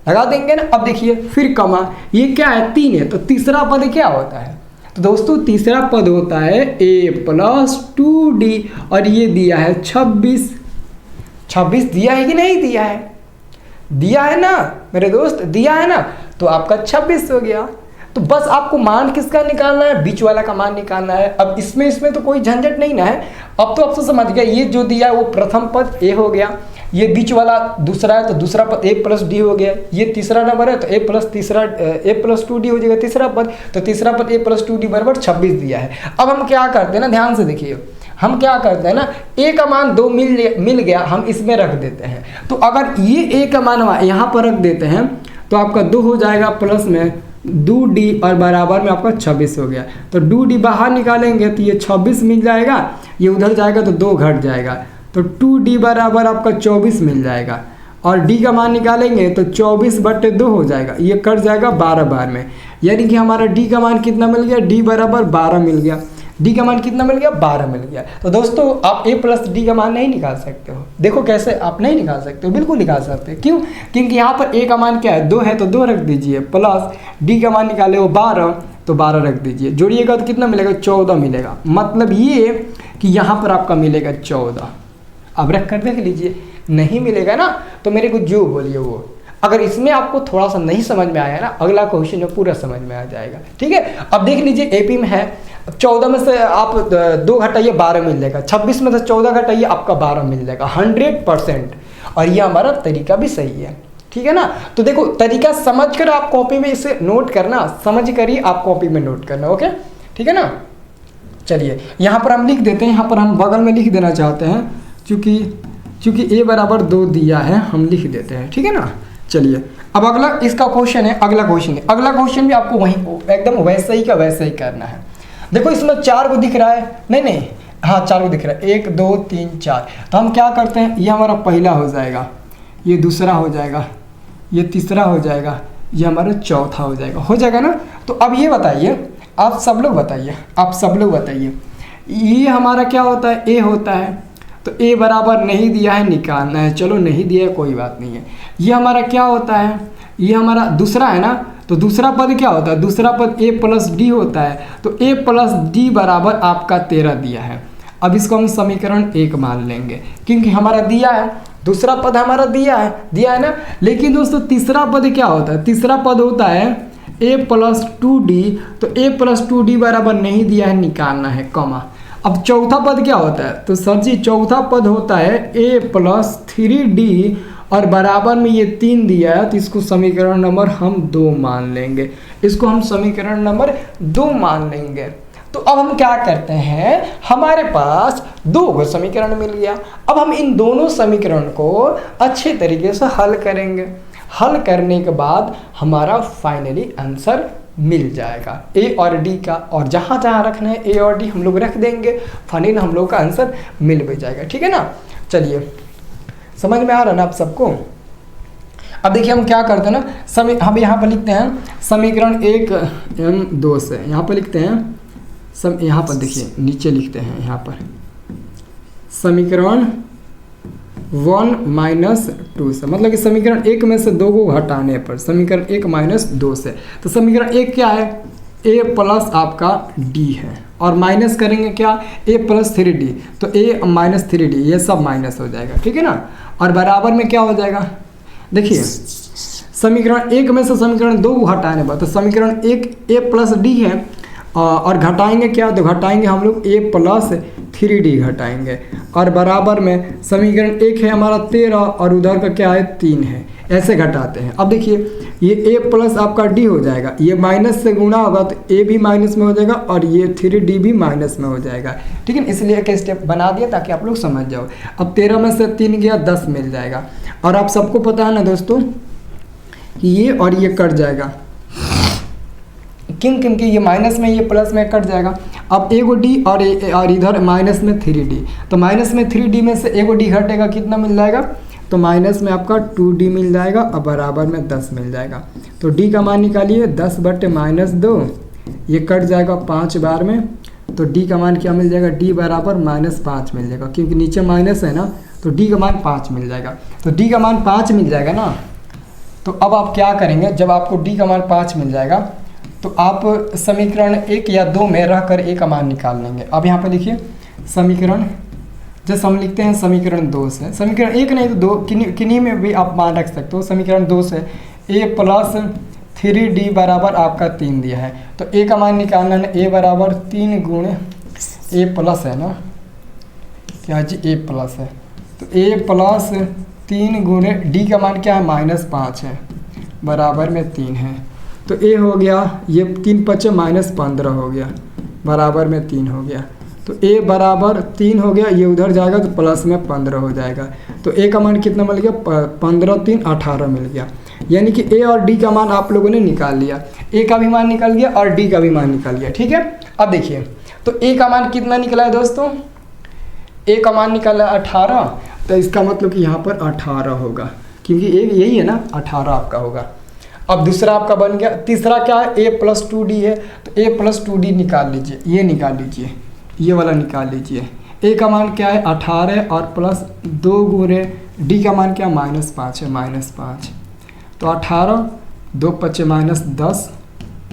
लगा देंगे ना। अब देखिए फिर कमा, ये क्या है 3 है, तो तीसरा पद क्या होता है, तो दोस्तों तीसरा पद होता है a + 2d और ये दिया है 26। 26 दिया है कि नहीं दिया है, दिया है ना मेरे दोस्त, दिया है ना, तो आपका 26 हो गया। तो बस आपको मान किसका निकालना है, बीच वाला का मान निकालना है। अब इसमें तो कोई झंझट नहीं ना है। अब तो आप तो समझ गए, ये जो दिया है वो प्रथम पद a हो गया, ये बीच वाला दूसरा है तो दूसरा पद a + d हो गया, ये तीसरा नंबर है तो a + 2d हो जाएगा तीसरा पद, तो तीसरा पद a + 2d = 26 दिया है। अब हम क्या करते हैं ना, ध्यान से देखिए, हम क्या करते हैं ना, a का मान 2 मिल गया, हम इसमें रख देते हैं। तो अगर ये a का मान यहाँ पर रख देते हैं तो आपका 2 हो जाएगा प्लस में 2d और बराबर में आपका 26 हो गया। तो 2d बाहर निकालेंगे तो ये 26 मिल जाएगा, ये उधर जाएगा तो 2 घट जाएगा, तो 2d बराबर आपका 24 मिल जाएगा। और d का मान निकालेंगे तो 24/2 हो जाएगा, ये कट जाएगा 12 बार में, यानी कि हमारा d का मान कितना मिल गया, d बराबर 12 मिल गया। d का मान कितना मिल गया, 12 मिल गया। तो दोस्तों आप a + d का मान नहीं निकाल सकते हो, देखो कैसे आप नहीं निकाल सकते हो, बिल्कुल निकाल सकते हो। क्यों, क्योंकि यहाँ पर a का मान क्या है, 2 है तो 2 रख दीजिए, प्लस d का मान निकाले हो 12 तो 12 रख दीजिए, जोड़िएगा तो कितना मिलेगा, 14 मिलेगा। मतलब ये कि यहाँ पर आपका मिलेगा 14। अब रख कर देख लीजिए, नहीं मिलेगा ना तो मेरे को जो बोलिए वो। अगर इसमें आपको थोड़ा सा नहीं समझ में आया ना, अगला क्वेश्चन जो पूरा समझ में आ जाएगा। ठीक है, अब देख लीजिए एपी में है 14 में से आप 2 घटाइए 12 मिल जाएगा, 26 में से 14 घटाइए आपका 12 मिल जाएगा 100%। और ये हमारा तरीका भी सही है, ठीक है ना। तो देखो तरीका समझ कर आप कॉपी में इसे नोट करना, समझ कर ही आप कॉपी में नोट करना, ओके, ठीक है ना। चलिए यहाँ पर हम लिख देते हैं, यहाँ पर हम बगल में लिख देना चाहते हैं, चूँकि a बराबर 2 दिया है, हम लिख देते हैं, ठीक है ना। चलिए अब अगला इसका क्वेश्चन है, अगला क्वेश्चन भी आपको वहीं एकदम वैसे ही का वैसे ही करना है। देखो इसमें 4 को दिख रहा है, नहीं हाँ 4 को दिख रहा है, 1 2 3 4। तो हम क्या करते हैं, ये हमारा पहला हो जाएगा, ये दूसरा हो जाएगा, ये तीसरा हो जाएगा, ये हमारा चौथा हो जाएगा ना। तो अब ये बताइए, आप सब लोग बताइए, ये हमारा क्या होता है, a होता है, तो a बराबर नहीं दिया है, निकालना है। चलो नहीं दिया है कोई बात नहीं है। ये हमारा क्या होता है, ये हमारा दूसरा है ना, तो दूसरा पद क्या होता है, दूसरा पद a + d होता है, तो a + d बराबर आपका 13 दिया है। अब इसको हम समीकरण 1 मान लेंगे, क्योंकि हमारा दिया है, दूसरा पद हमारा दिया है ना। लेकिन दोस्तों तीसरा पद क्या होता है, तीसरा पद होता है a + 2d, तो a + 2d बराबर नहीं दिया है, निकालना है, कॉमा। अब चौथा पद क्या होता है, तो सर जी चौथा पद होता है a + 3d और बराबर में ये 3 दिया है, तो इसको समीकरण नंबर हम 2 मान लेंगे, इसको हम समीकरण नंबर 2 मान लेंगे। तो अब हम क्या करते हैं, हमारे पास 2 समीकरण मिल गया। अब हम इन दोनों समीकरण को अच्छे तरीके से हल करेंगे। हल करने के बाद हमारा फाइनली आंसर मिल जाएगा a और d का, और जहाँ जहाँ रखना है a और d हम लोग रख देंगे, फाइनली हम लोग का आंसर मिल भी जाएगा, ठीक है ना। चलिए समझ में आ रहा ना आप सबको। अब देखिए हम क्या करते हैं ना, हम यहाँ पर लिखते हैं समीकरण 1 m2 से, यहाँ पर लिखते हैं यहाँ पर देखिए नीचे लिखते हैं, यहाँ पर समीकरण 1 - 2 से, मतलब कि समीकरण 1 में से 2 को घटाने पर, समीकरण 1 - 2 से। तो समीकरण 1 क्या है, a + आपका d है, और माइनस करेंगे क्या, a + 3d, तो a - 3d, ये सब माइनस हो जाएगा, ठीक है ना। और बराबर में क्या हो जाएगा, देखिए समीकरण 1 में से समीकरण 2 को घटाने पर, तो समीकरण 1 a + d है, और घटाएंगे क्या, तो घटाएंगे हम लोग a + 3d घटाएंगे, और बराबर में समीकरण 1 है हमारा 13 और उधर का क्या है 3 है, ऐसे घटाते हैं। अब देखिए ये a + आपका d हो जाएगा, ये माइनस से गुणा होगा तो a भी माइनस में हो जाएगा और ये 3d भी माइनस में हो जाएगा, ठीक है। इसलिए एक स्टेप बना दिया ताकि आप लोग समझ जाओ। अब 13 में से 3 गया 10 मिल जाएगा, और आप सबको पता है ना दोस्तों कि ये और ये कट जाएगा, क्योंकि ये माइनस में ये प्लस में कट जाएगा। अब एगो डी और इधर माइनस में 3d, तो माइनस में 3d में से एगो डी घटेगा, कितना मिल जाएगा, तो माइनस में आपका 2d मिल जाएगा और बराबर में 10 मिल जाएगा। तो d का मान निकालिए, 10/-2, ये कट जाएगा 5 बार में, तो d का मान क्या मिल जाएगा, d बराबर -5 मिल जाएगा, क्योंकि नीचे माइनस है ना, तो d का मान 5 मिल जाएगा। तो d का मान 5 मिल जाएगा ना, तो अब आप क्या करेंगे, जब आपको डी का मान 5 मिल जाएगा तो आप समीकरण 1 या 2 में रह कर ए का मान निकाल लेंगे। अब यहाँ पर लिखिए समीकरण, जैसे हम लिखते हैं समीकरण 2 से, समीकरण 1 नहीं तो 2 किन्हीं में भी आप मान रख सकते हो। समीकरण 2 से a प्लस 3d बराबर आपका 3 दिया है, तो a का मान निकालना है, a बराबर 3 गुणे a प्लस है ना, क्या जी a प्लस है, तो a प्लस 3 गुणे d का मान क्या है -5 है, बराबर में 3 है। तो a हो गया, ये 3 5 -15 हो गया, बराबर में 3 हो गया। तो a बराबर 3 हो गया, ये उधर जाएगा तो प्लस में 15 हो जाएगा। तो a का मान कितना मिल गया, 15 3 18 मिल गया। यानी कि a और d का मान आप लोगों ने निकाल लिया, a का भी मान निकल गया और d का भी मान निकल गया। ठीक है, अब देखिए तो a का मान कितना निकला है दोस्तों, a का मान निकला 18, तो इसका मतलब कि यहाँ पर 18 होगा, क्योंकि a यही है ना, 18 आपका होगा। अब दूसरा आपका बन गया, तीसरा क्या है, a प्लस 2d है, तो a प्लस 2d निकाल लीजिए, ये निकाल लीजिए, ये वाला निकाल लीजिए। a का मान क्या है 18 और प्लस 2 गुणे d का मान क्या -5 है, -5, तो 18 2 5 -10,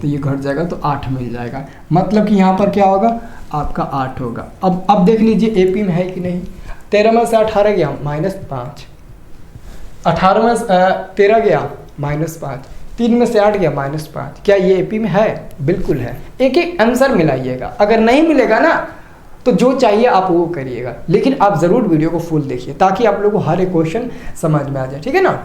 तो ये घट जाएगा तो 8 मिल जाएगा। मतलब कि यहाँ पर क्या होगा, आपका 8 होगा। अब देख लीजिए एपी में है कि नहीं। 13 में से 18 गया -5, 18 में 13 गया -5, 3 में से 8 गया -5। क्या ये एपी में है? बिल्कुल है। एक एक आंसर मिलाइएगा, अगर नहीं मिलेगा ना तो जो चाहिए आप वो करिएगा, लेकिन आप ज़रूर वीडियो को फुल देखिए ताकि आप लोगों को हर एक क्वेश्चन समझ में आ जाए। ठीक है ना।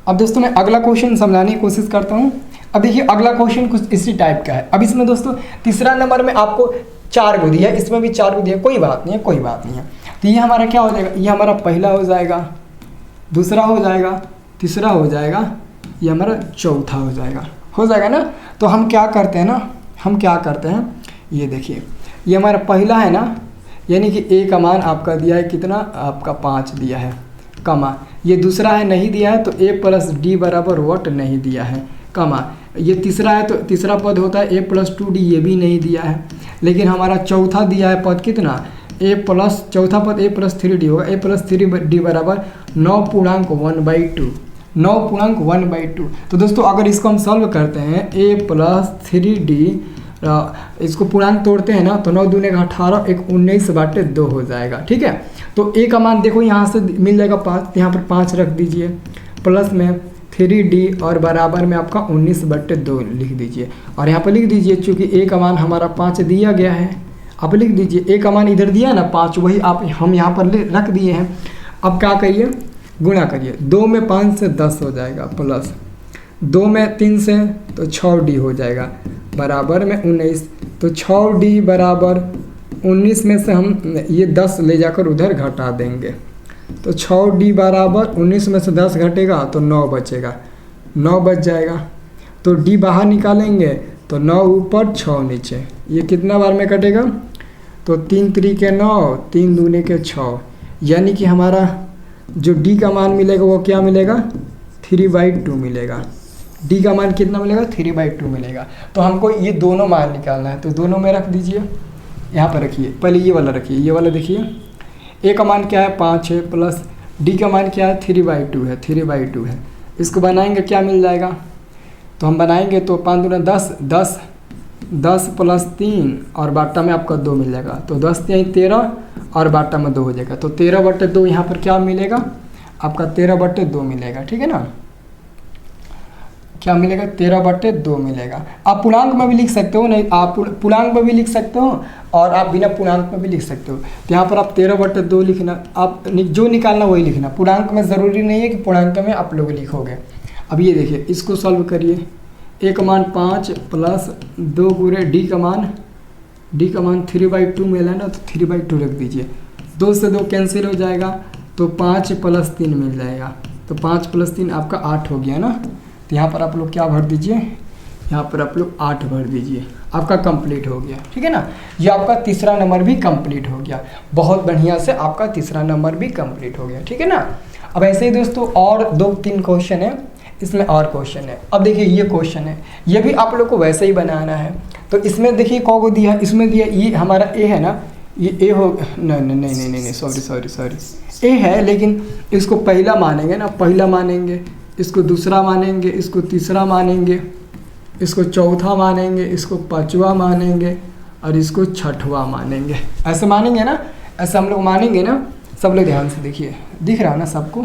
अब दोस्तों मैं अगला क्वेश्चन समझाने की कोशिश करता हूँ। अब देखिए अगला क्वेश्चन कुछ इसी टाइप का है। अब इसमें दोस्तों तीसरा नंबर में आपको 4 को दिया है, इसमें भी 4 को दिया है, कोई बात नहीं है, कोई बात नहीं है। तो ये हमारा क्या हो जाएगा, ये हमारा पहला हो जाएगा, दूसरा हो जाएगा, तीसरा हो जाएगा, ये हमारा चौथा हो जाएगा ना। तो हम क्या करते हैं ना, हम क्या करते हैं, ये देखिए ये हमारा पहला है ना, यानी कि a का मान आपका दिया है कितना, आपका 5 दिया है, कमा। ये दूसरा है नहीं दिया है, तो a प्लस डी बराबर वट नहीं दिया है, कमा। ये तीसरा है तो तीसरा पद होता है a प्लस 2d, ये भी नहीं दिया है। लेकिन हमारा चौथा दिया है पद कितना, a प्लस, चौथा पद a प्लस 3d होगा, a प्लस 3d बराबर 9.1/2, 9.1/2। तो दोस्तों अगर इसको हम सॉल्व करते हैं, a प्लस 3d, इसको पूर्णांक तोड़ते हैं ना, तो 9 दूने का 18, 19/2 हो जाएगा। ठीक है, तो a का मान देखो यहाँ से मिल जाएगा 5, यहाँ पर 5 रख दीजिए, प्लस में 3d और बराबर में आपका 19/2 लिख दीजिए। और यहाँ पर लिख दीजिए, चूँकि a का मान हमारा 5 दिया गया है, आप लिख दीजिए a का मान इधर दिया है ना 5, वही आप हम यहाँ पर रख दिए हैं। अब क्या करिए, गुणा करिए, 2 में 5 से 10 हो जाएगा, प्लस 2 में 3 से तो 6d हो जाएगा, बराबर में 19। तो 6d बराबर 19 में से हम ये 10 ले जाकर उधर घटा देंगे, तो 6d बराबर 19 में से 10 घटेगा तो 9 बचेगा, 9 बच जाएगा। तो d बाहर निकालेंगे तो 9 ऊपर 6 नीचे, ये कितना बार में कटेगा, तो 3 3 के 9, 3 दूने के 6, यानी कि हमारा जो d का मान मिलेगा वो क्या मिलेगा, 3/2 मिलेगा। d का मान कितना मिलेगा, 3/2 मिलेगा। तो हमको ये दोनों मान निकालना है, तो दोनों में रख दीजिए, यहाँ पर रखिए, पहले ये वाला रखिए, ये वाला देखिए, a का मान क्या है 5 है, प्लस d का मान क्या है 3/2 है, 3/2 है। इसको बनाएंगे क्या मिल जाएगा, तो हम बनाएंगे तो 5 दूना 10, 10 10 प्लस 3 और बाटा में आपका 2 मिल जाएगा, तो 10 3 13 और बाटा में 2 हो जाएगा, तो 13/2 यहाँ पर क्या मिलेगा, आपका 13/2 मिलेगा। ठीक है ना, क्या मिलेगा, 13/2 मिलेगा। आप पूर्णांक में भी लिख सकते हो, नहीं आप पूर्णांक में भी लिख सकते हो और आप बिना पूर्णांक में भी लिख सकते हो। तो यहाँ पर आप 13/2 लिखना, आप जो निकालना वही लिखना, पूर्णांक में ज़रूरी नहीं है कि पूर्णांक में आप लोग लिखोगे। अब ये देखिए इसको सॉल्व करिए, a का मान 5 प्लस 2 गुणे d का मान 3/2 मिला है ना, तो 3/2 रख दीजिए, 2 से 2 कैंसिल हो जाएगा, तो 5 प्लस 3 मिल जाएगा, तो 5 प्लस 3 आपका 8 हो गया ना। तो यहाँ पर आप लोग क्या भर दीजिए, यहाँ पर आप लोग 8 भर दीजिए, आपका कंप्लीट हो गया। ठीक है ना, ये आपका तीसरा नंबर भी कंप्लीट हो गया, बहुत बढ़िया से आपका तीसरा नंबर भी कंप्लीट हो गया। ठीक है ना। अब ऐसे ही दोस्तों और 2-3 क्वेश्चन है, इसमें और क्वेश्चन है। अब देखिए ये क्वेश्चन है, ये भी आप लोग को वैसे ही बनाना है। तो इसमें देखिए कौ को दिया, इसमें दिया ये हमारा a है ना, ये a हो, नहीं सॉरी, ए है, लेकिन इसको पहला मानेंगे ना, पहला मानेंगे, इसको दूसरा मानेंगे, इसको तीसरा मानेंगे, इसको चौथा मानेंगे, इसको पांचवा मानेंगे और इसको छठवा मानेंगे। ऐसे मानेंगे ना, ऐसे हम लोग मानेंगे ना। सब लोग ध्यान से देखिए, दिख रहा है ना सबको?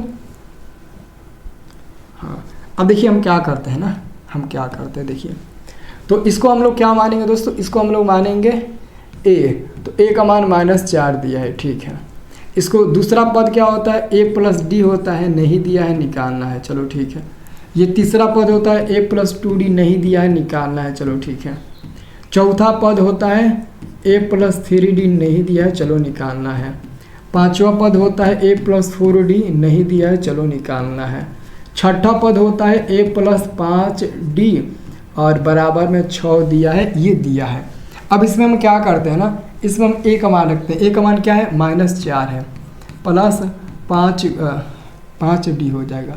हाँ, अब देखिए हम क्या करते हैं ना, हम क्या करते हैं देखिए। तो इसको हम लोग क्या मानेंगे दोस्तों, इसको हम लोग मानेंगे ए। तो ए का मान -4 दिया है, ठीक है। इसको दूसरा पद क्या होता है, a + d होता है, नहीं दिया है, निकालना है, चलो ठीक है। ये तीसरा पद होता है a + 2d, नहीं दिया है, निकालना है, चलो ठीक है। चौथा पद होता है a + 3d, नहीं दिया है, चलो निकालना है। पांचवा पद होता है a + 4d, नहीं दिया है, चलो निकालना है। छठा पद होता है a + 5d और बराबर में 6 दिया है, ये दिया है। अब इसमें हम क्या करते हैं ना, इसमें हम a का मान रखते हैं। a का मान क्या है, -4 है, प्लस 5d हो जाएगा,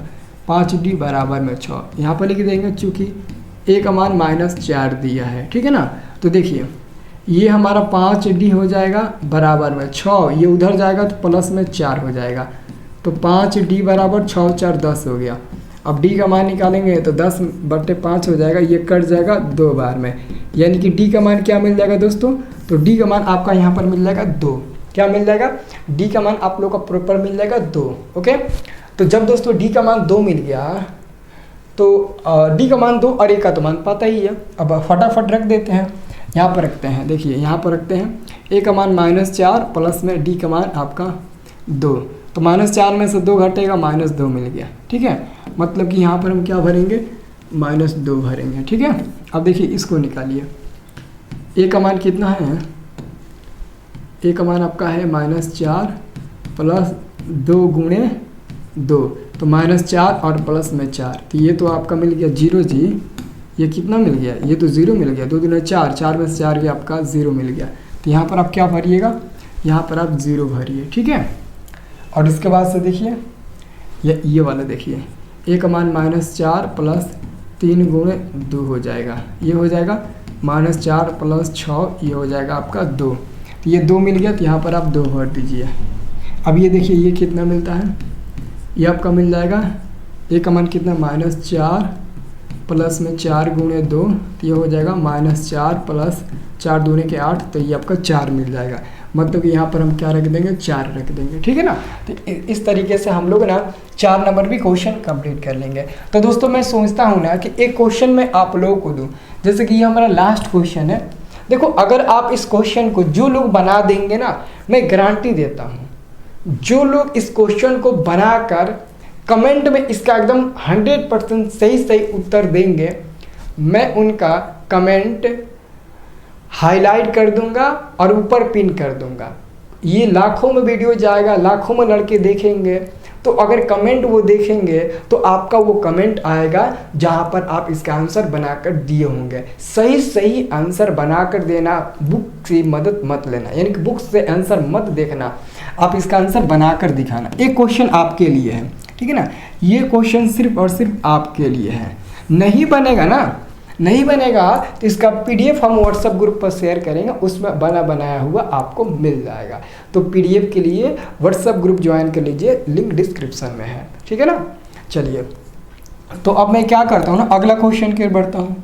5d बराबर में 6 यहाँ पर लिख देंगे, चूँकि a का मान -4 दिया है, ठीक है ना। तो देखिए ये हमारा 5d हो जाएगा बराबर में 6, ये उधर जाएगा तो प्लस में 4 हो जाएगा, तो 5d बराबर 6 4 10 हो गया। अब d का मान निकालेंगे तो 10/5 हो जाएगा, ये कट जाएगा 2 बार में, यानी कि d का मान क्या मिल जाएगा दोस्तों, तो d का मान आपका यहाँ पर मिल जाएगा 2। क्या मिल जाएगा, d का मान आप लोग का प्रॉपर मिल जाएगा 2। ओके, तो जब दोस्तों d का मान 2 मिल गया तो d का मान 2 और a का तो मान पता ही है। अब फटाफट रख देते हैं, यहाँ पर रखते हैं, देखिए यहाँ पर रखते हैं, a का मान -4 प्लस में d का मान आपका 2, तो -4 में से 2 घटेगा, -2 मिल गया, ठीक है। मतलब कि यहाँ पर हम क्या भरेंगे, -2 भरेंगे, ठीक है। अब देखिए इसको निकालिए, a का मान कितना है, a का मान आपका है -4 प्लस 2 गुणे 2, तो -4 और प्लस में 4, तो ये तो आपका मिल गया 0 जी, ये कितना मिल गया, ये तो 0 मिल गया, 2 दूने 4, 4 में से 4 गया, आपका 0 मिल गया। तो यहाँ पर आप क्या भरिएगा, यहाँ पर आप 0 भरिए, ठीक है। और इसके बाद से देखिए ये वाला देखिए, a का मान -4 प्लस 3 गुणे 2 हो जाएगा, ये हो जाएगा -4 प्लस 6, ये हो जाएगा आपका 2, तो ये 2 मिल गया, तो यहाँ पर आप 2 भर दीजिए। अब ये देखिए ये कितना मिलता है, ये आपका मिल जाएगा, a का मान कितना, -4 प्लस में 4 गुणे 2, तो ये हो जाएगा -4 प्लस 4 दूने के 8, तो ये आपका 4 मिल जाएगा। मतलब कि यहाँ पर हम क्या रख देंगे, 4 रख देंगे, ठीक है ना। तो इस तरीके से हम लोग ना 4 नंबर भी क्वेश्चन कंप्लीट कर लेंगे। तो दोस्तों मैं सोचता हूँ ना कि एक क्वेश्चन मैं आप लोगों को दूँ, जैसे कि ये हमारा लास्ट क्वेश्चन है। देखो अगर आप इस क्वेश्चन को जो लोग बना देंगे ना, मैं गारंटी देता हूँ, जो लोग इस क्वेश्चन को बनाकर कमेंट में इसका एकदम 100% सही उत्तर देंगे, मैं उनका कमेंट हाईलाइट कर दूंगा और ऊपर पिन कर दूंगा। ये लाखों में वीडियो जाएगा, लाखों में लड़के देखेंगे, तो अगर कमेंट वो देखेंगे तो आपका वो कमेंट आएगा जहाँ पर आप इसका आंसर बनाकर दिए होंगे। सही आंसर बनाकर देना, बुक से मदद मत लेना, यानी कि बुक से आंसर मत देखना, आप इसका आंसर बनाकर दिखाना। एक क्वेश्चन आपके लिए है, ठीक है ना, ये क्वेश्चन सिर्फ और सिर्फ आपके लिए है। नहीं बनेगा ना, नहीं बनेगा तो इसका PDF हम व्हाट्सएप ग्रुप पर शेयर करेंगे, उसमें बनाया हुआ आपको मिल जाएगा। तो PDF के लिए व्हाट्सएप ग्रुप ज्वाइन कर लीजिए, लिंक डिस्क्रिप्शन में है, ठीक है ना। चलिए तो अब मैं क्या करता हूँ ना, अगला क्वेश्चन की ओर बढ़ता हूँ।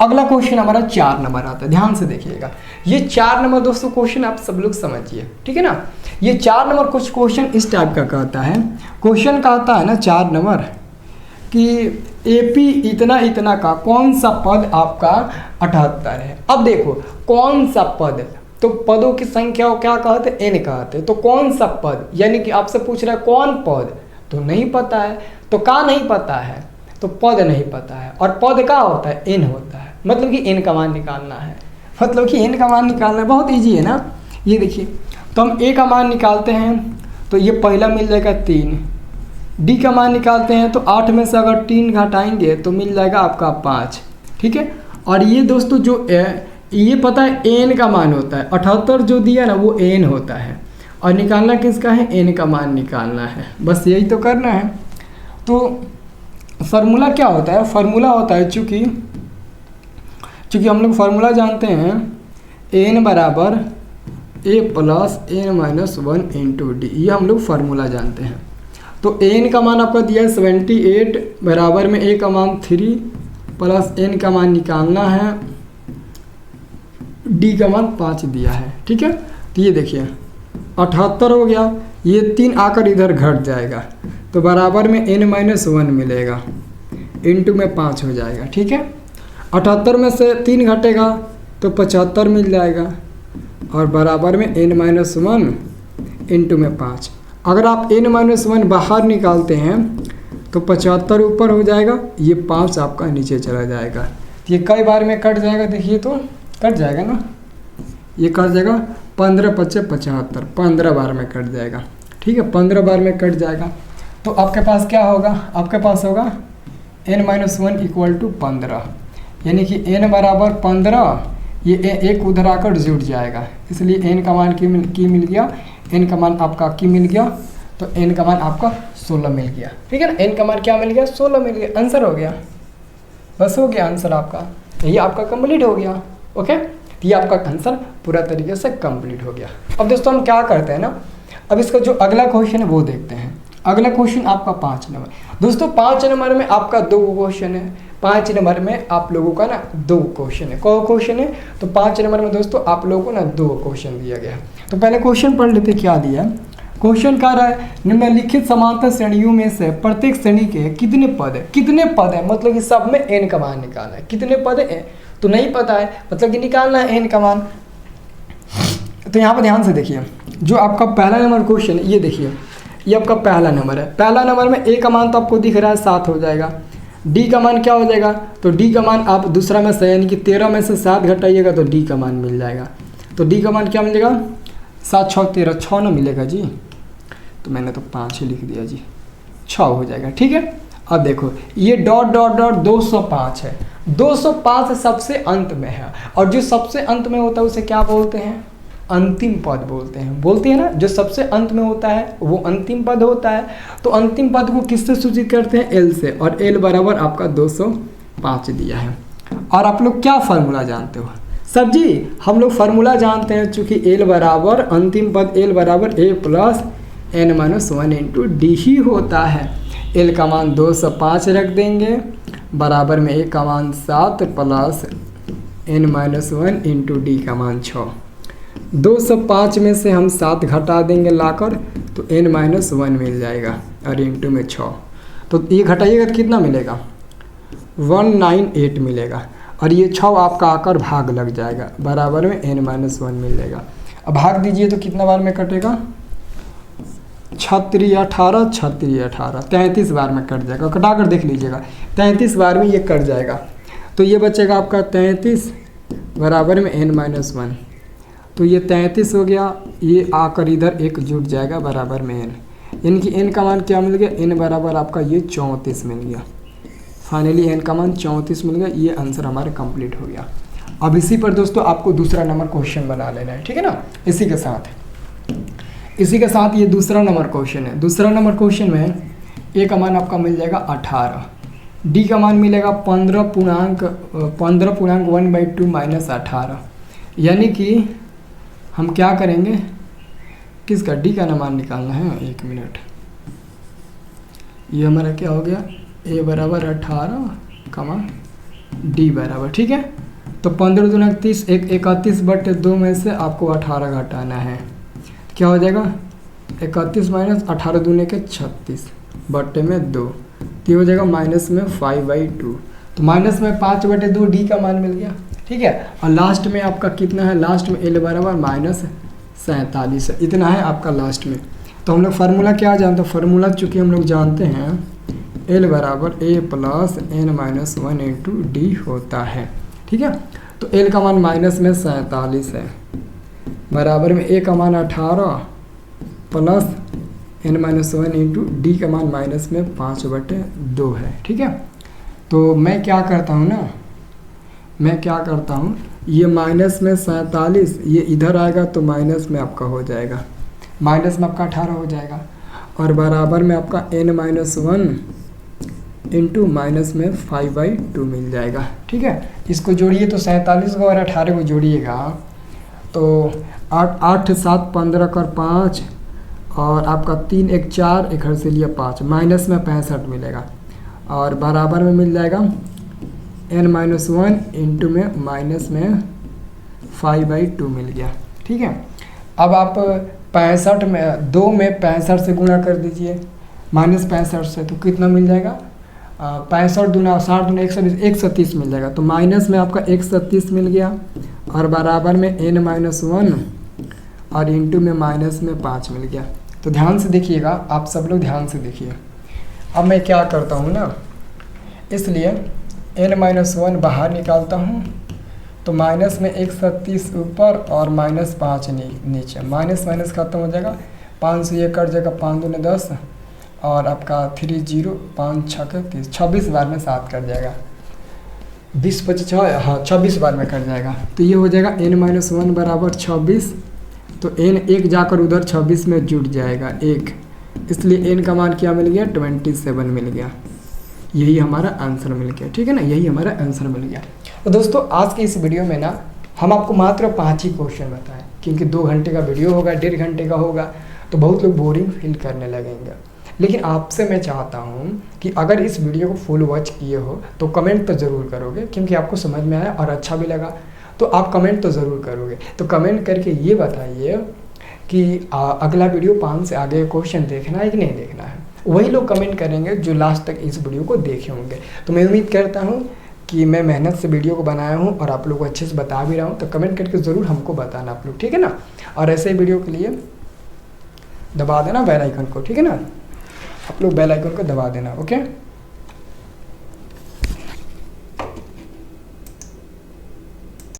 अगला क्वेश्चन हमारा 4 नंबर आता है, ध्यान से देखिएगा। ये 4 नंबर दोस्तों क्वेश्चन आप सब लोग समझिए, ठीक है ना। ये 4 नंबर कुछ क्वेश्चन इस टाइप का कहता है, क्वेश्चन कहता है ना 4 नंबर कि AP इतना का कौन सा पद आपका 78 है। अब देखो कौन सा पद, तो पदों की संख्या को क्या कहते हैं, n कहते हैं। तो कौन सा पद, यानी कि आपसे पूछ रहा है कौन पद, तो नहीं पता है, तो का नहीं पता है, तो पद नहीं पता है। और पद का होता है, n होता है, मतलब कि n का मान निकालना है, मतलब कि n का मान निकालना बहुत ईजी है ना। ये देखिए, तो हम a का मान निकालते हैं, तो ये पहला मिल जाएगा 3, d का मान निकालते हैं तो 8 में से अगर 3 घटाएंगे तो मिल जाएगा आपका 5, ठीक है। और ये दोस्तों जो ये पता है n का मान होता है, 78 जो दिया ना वो n होता है, और निकालना किसका है, n का मान निकालना है, बस यही तो करना है। तो फार्मूला क्या होता है, फार्मूला होता है, चूँकि हम लोग फार्मूला जानते हैं, n बराबर A plus N minus one into D, ये हम लोग फार्मूला जानते हैं। तो एन का मान आपका दिया है 78 बराबर में ए का मान 3 प्लस एन का मान निकालना है, डी का मान 5 दिया है। ठीक है, तो ये देखिए 78 हो गया, ये 3 आकर इधर घट जाएगा तो बराबर में n माइनस 1 मिलेगा, इंटू में 5 हो जाएगा। ठीक है, 78 में से 3 घटेगा तो 75 मिल जाएगा और बराबर में n माइनस 1 इंटू में 5। अगर आप n माइनस 1 बाहर निकालते हैं तो 75 ऊपर हो जाएगा, ये 5 आपका नीचे चला जाएगा। ये कई बार में कट जाएगा, देखिए तो कट जाएगा ना, ये कट जाएगा 15 25 75, 15 बार में कट जाएगा। ठीक है, 15 बार में कट जाएगा तो आपके पास क्या होगा, आपके पास होगा n माइनस 1 इक्वल टू 15, यानी कि n बराबर 15, ये एक उधर आकर जुड़ जाएगा, इसलिए n का मान की मिल गया, n का मान आपका की मिल गया, तो n का मान आपका 16 मिल गया। ठीक है ना, n का मान क्या मिल गया, 16 मिल गया, आंसर हो गया, बस हो गया आंसर आपका, ये आपका कंप्लीट हो गया। ओके, ये आपका आंसर पूरा तरीके से कंप्लीट हो गया। अब दोस्तों हम क्या करते हैं ना, अब इसका जो अगला क्वेश्चन है वो देखते हैं। अगला क्वेश्चन आपका 5 नंबर। दोस्तों 5 नंबर में आपका 2 क्वेश्चन है, 5 नंबर में आप लोगों का ना 2 क्वेश्चन है। कौन क्वेश्चन है, तो 5 नंबर में दोस्तों आप लोगों को ना 2 क्वेश्चन दिया गया है। तो पहले क्वेश्चन पढ़ लेते, क्या दिया है। क्वेश्चन कह रहा है निम्नलिखित समांतर श्रेणियों में से प्रत्येक श्रेणी के कितने पद है, कितने पद है, मतलब कि सब में n का मान निकालना है। कितने पद है तो नहीं पता है, मतलब कि निकालना है n का मान। तो यहाँ पर ध्यान से देखिए, जो आपका पहला नंबर क्वेश्चन है, ये देखिए ये आपका पहला नंबर है। पहला नंबर में a का मान तो आपको दिख रहा है 7 हो जाएगा, d का मान क्या हो जाएगा, तो d का मान आप दूसरा में से यानी कि 13 में से 7 घटाइएगा तो d का मान मिल जाएगा। तो d का मान क्या मिलेगा, 7 6 13, 6 ना मिलेगा जी, तो मैंने तो 5 ही लिख दिया जी, 6 हो जाएगा। ठीक है, अब देखो ये डॉट डॉट डॉट 205 है, 205 सबसे अंत में है, और जो सबसे अंत में होता है उसे क्या बोलते हैं, अंतिम पद बोलते हैं। बोलते हैं ना, जो सबसे अंत में होता है वो अंतिम पद होता है। तो अंतिम पद को किससे सूचित करते हैं, l से, और l बराबर आपका 205 दिया है। और आप लोग क्या फार्मूला जानते हो सर जी, हम लोग फार्मूला जानते हैं, चूँकि l बराबर अंतिम पद l बराबर a plus n minus 1 into D ही होता है। l का मान 205 रख देंगे, बराबर में a का मान 7 plus n minus 1 into D का मान 6। 205 में से हम 7 घटा देंगे लाकर, तो n माइनस 1 मिल जाएगा, और इंटू में 6, तो ये घटाइएगा तो कितना मिलेगा, 198 मिलेगा, और ये 6 आपका आकर भाग लग जाएगा, बराबर में n माइनस 1 मिल जाएगा। अब भाग दीजिए तो कितना बार में कटेगा, 36 18 36 18, 33 बार में कट जाएगा, कटा कर देख लीजिएगा, 33 बार में ये कट जाएगा। तो ये बचेगा आपका 33 बराबर में n माइनस 1, तो ये 33 हो गया, ये आकर इधर एक जुट जाएगा बराबर में n, यानी कि n का मान क्या मिल गया, n बराबर आपका ये 34 मिल गया। फाइनली n का मान 34 मिल गया, ये आंसर हमारा कंप्लीट हो गया। अब इसी पर दोस्तों आपको दूसरा नंबर क्वेश्चन बना लेना है, ठीक है ना। इसी के साथ ये दूसरा नंबर क्वेश्चन है। दूसरा नंबर क्वेश्चन में a का मान आपका मिल जाएगा 18, d का मान मिलेगा 15.1/2 माइनस 18, यानी कि हम क्या करेंगे, किसका, d का मान निकालना है। 1 मिनट, ये हमारा क्या हो गया, a बराबर 18 कमा d बराबर, ठीक है। तो 15 दूना 30, 31/2 में से आपको 18 घटाना है, क्या हो जाएगा 31 माइनस 18 दूने के 36 बट्टे में 2, तो ये हो जाएगा माइनस में 5/2, तो माइनस में 5/2 डी का मान मिल गया, ठीक है। और लास्ट में आपका कितना है, लास्ट में एल बराबर माइनस 47 है, इतना है आपका लास्ट में। तो हम लोग फार्मूला क्या जानते हैं, फार्मूला चूँकि हम लोग जानते हैं एल बराबर a plus n minus 1 into D होता है, ठीक है। तो l का मान माइनस में 47 है, बराबर में a का मान 18 plus n minus 1 into D का मान माइनस में 5/2 है, ठीक है। तो मैं क्या करता हूँ, ये माइनस में 47, ये इधर आएगा तो माइनस में आपका हो जाएगा, माइनस में आपका 18 हो जाएगा, और बराबर में आपका n माइनस 1 इंटू माइनस में 5/2 मिल जाएगा, ठीक है। इसको जोड़िए तो 47 को और 18 को जोड़िएगा तो 8 8 7 15 कर 5 और आपका 3 1 4 एक से लिया 5 माइनस में 65 मिलेगा और बराबर में मिल जाएगा n-1 इंटू में माइनस में 5/2 मिल गया। ठीक है, अब आप 65 में 2 में 65 से गुणा कर दीजिए -65 से, तो कितना मिल जाएगा 65 दूना 60 दूना 120 130 मिल जाएगा। तो माइनस में आपका 130 मिल गया और बराबर में n-1 और इंटू में माइनस में 5 मिल गया। तो ध्यान से देखिएगा, आप सब लोग ध्यान से देखिए। अब मैं क्या करता हूँ ना, इसलिए n-1 बाहर निकालता हूँ, तो माइनस में 130 ऊपर और -5 नीचे, माइनस माइनस खत्म हो जाएगा, 5 से ये कट जाएगा, 5 दूने 10 और आपका 30 5 6 30 26 बार में 7 कट जाएगा, 20 25 हाँ 26 बार में कट जाएगा। तो ये हो जाएगा n-1 बराबर 26, तो n एक जाकर उधर 26 में जुड़ जाएगा 1, इसलिए n का मान क्या मिल गया 27 मिल गया। यही हमारा आंसर मिल गया। ठीक है ना, यही हमारा आंसर मिल गया। तो दोस्तों आज की इस वीडियो में ना हम आपको मात्र 5 ही क्वेश्चन बताएं, क्योंकि 2 घंटे का वीडियो होगा, 1.5 घंटे का होगा, तो बहुत लोग बोरिंग फील करने लगेंगे। लेकिन आपसे मैं चाहता हूँ कि अगर इस वीडियो को फुल वॉच किए हो तो कमेंट तो ज़रूर करोगे, क्योंकि आपको समझ में आया और अच्छा भी लगा तो आप कमेंट तो ज़रूर करोगे। तो कमेंट करके ये बताइए कि अगला वीडियो 5 से आगे क्वेश्चन देखना है कि नहीं देखना है। वही लोग कमेंट करेंगे जो लास्ट तक इस वीडियो को देखे होंगे। तो मैं उम्मीद करता हूँ कि मैं मेहनत से वीडियो को बनाया हूँ और आप लोग को अच्छे से बता भी रहा हूँ। तो कमेंट करके ज़रूर हमको बताना आप लोग, ठीक है ना। और ऐसे ही वीडियो के लिए दबा देना बेल आइकन को, ठीक है ना, आप लोग बेल आइकन को दबा देना। ओके।